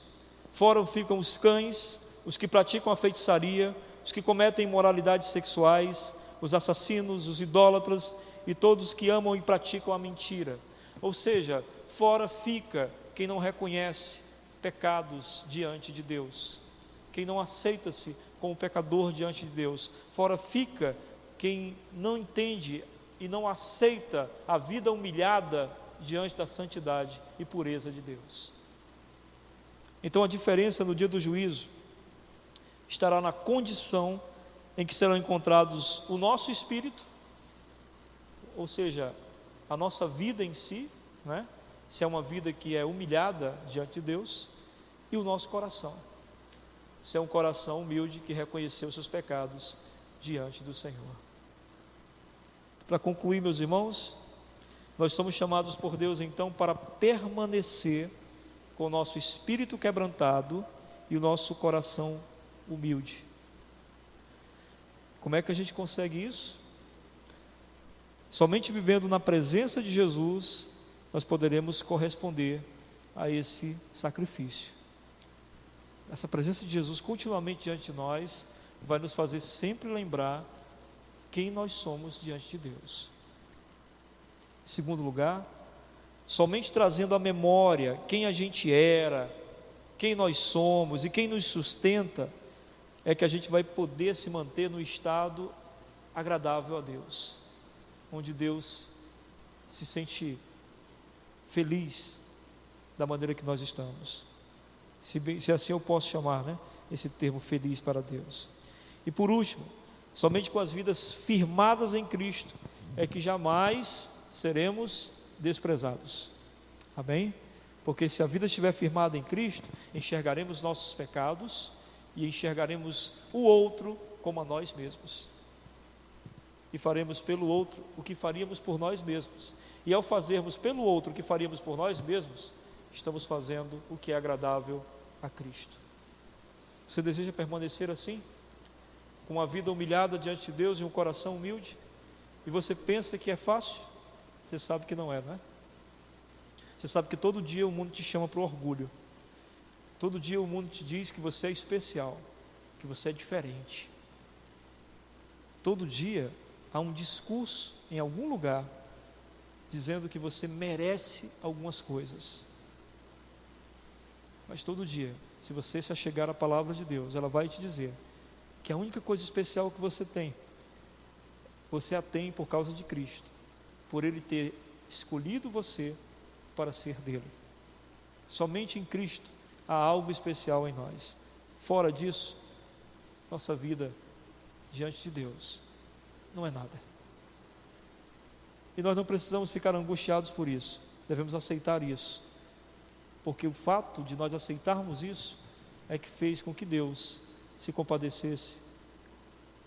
Speaker 5: Fora ficam os cães, os que praticam a feitiçaria, os que cometem imoralidades sexuais, os assassinos, os idólatras e todos que amam e praticam a mentira. Ou seja, fora fica quem não reconhece pecados diante de Deus, quem não aceita-se como pecador diante de Deus. Fora fica quem não entende e não aceita a vida humilhada diante da santidade e pureza de Deus. Então a diferença no dia do juízo estará na condição em que serão encontrados o nosso espírito, ou seja, a nossa vida em si, né? Se é uma vida que é humilhada diante de Deus, e o nosso coração, se é um coração humilde que reconheceu os seus pecados diante do Senhor. Para concluir, meus irmãos, nós somos chamados por Deus então para permanecer com o nosso espírito quebrantado e o nosso coração humilde. Como é que a gente consegue isso? Somente vivendo na presença de Jesus, nós poderemos corresponder a esse sacrifício. Essa presença de Jesus continuamente diante de nós vai nos fazer sempre lembrar quem nós somos diante de Deus. Em segundo lugar, somente trazendo à memória quem a gente era, quem nós somos e quem nos sustenta, é que a gente vai poder se manter no estado agradável a Deus, onde Deus se sente feliz da maneira que nós estamos, se assim eu posso chamar, né, esse termo feliz para Deus. E por último, somente com as vidas firmadas em Cristo é que jamais seremos desprezados. Amém? Porque se a vida estiver firmada em Cristo, enxergaremos nossos pecados e enxergaremos o outro como a nós mesmos, e faremos pelo outro o que faríamos por nós mesmos. E ao fazermos pelo outro o que faríamos por nós mesmos, estamos fazendo o que é agradável a Cristo. Você deseja permanecer assim, com uma vida humilhada diante de Deus e um coração humilde? E você pensa que é fácil? Você sabe que não é, né? Você sabe que todo dia o mundo te chama para o orgulho. Todo dia o mundo te diz que você é especial, que você é diferente. Todo dia há um discurso em algum lugar dizendo que você merece algumas coisas. Mas todo dia, se você se achegar à palavra de Deus, ela vai te dizer que a única coisa especial que você tem, você a tem por causa de Cristo, por Ele ter escolhido você para ser dele. Somente em Cristo há algo especial em nós. Fora disso, nossa vida diante de Deus não é nada. E nós não precisamos ficar angustiados por isso, devemos aceitar isso, porque o fato de nós aceitarmos isso é que fez com que Deus se compadecesse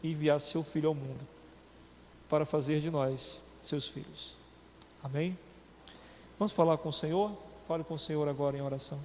Speaker 5: e enviasse seu Filho ao mundo para fazer de nós seus filhos. Amém? Vamos falar com o Senhor? Fale com o Senhor agora em oração.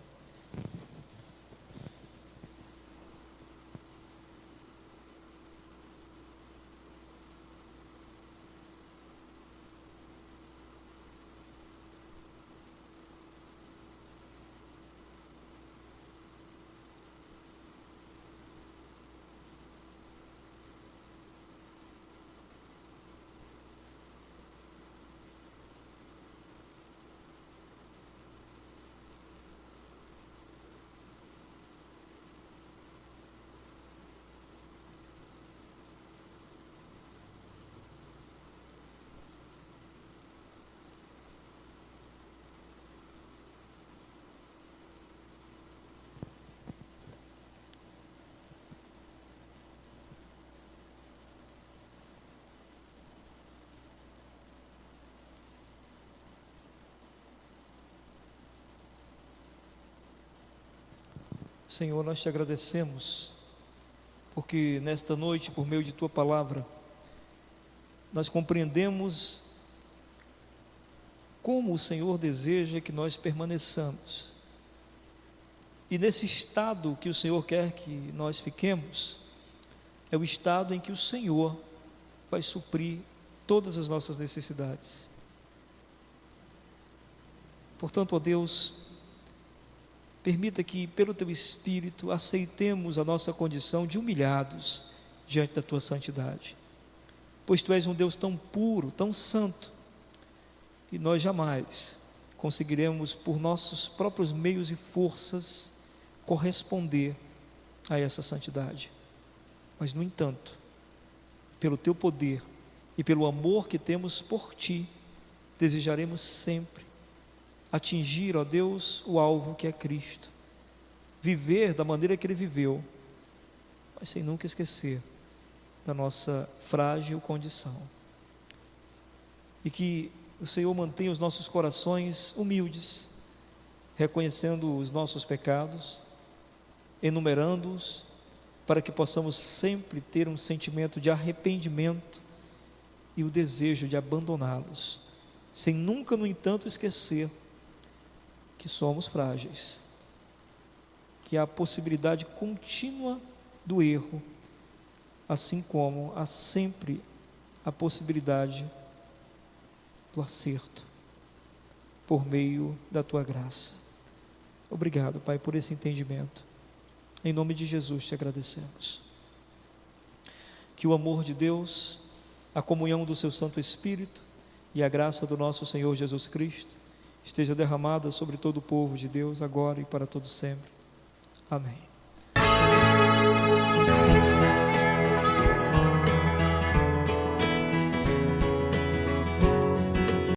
Speaker 5: Senhor, nós te agradecemos, porque nesta noite, por meio de Tua palavra, nós compreendemos como o Senhor deseja que nós permaneçamos. E nesse estado que o Senhor quer que nós fiquemos, é o estado em que o Senhor vai suprir todas as nossas necessidades. Portanto, ó Deus, permita que pelo Teu Espírito aceitemos a nossa condição de humilhados diante da Tua santidade, pois Tu és um Deus tão puro, tão santo, e nós jamais conseguiremos por nossos próprios meios e forças corresponder a essa santidade. Mas no entanto, pelo Teu poder e pelo amor que temos por Ti, desejaremos sempre atingir, ó Deus, o alvo que é Cristo, viver da maneira que Ele viveu, mas sem nunca esquecer da nossa frágil condição, e que o Senhor mantenha os nossos corações humildes, reconhecendo os nossos pecados, enumerando-os, para que possamos sempre ter um sentimento de arrependimento e o desejo de abandoná-los, sem nunca, no entanto, esquecer que somos frágeis, que há a possibilidade contínua do erro, assim como há sempre a possibilidade do acerto, por meio da Tua graça. Obrigado, Pai, por esse entendimento. Em nome de Jesus te agradecemos. Que o amor de Deus, a comunhão do Seu Santo Espírito e a graça do nosso Senhor Jesus Cristo esteja derramada sobre todo o povo de Deus, agora e para todo sempre. Amém.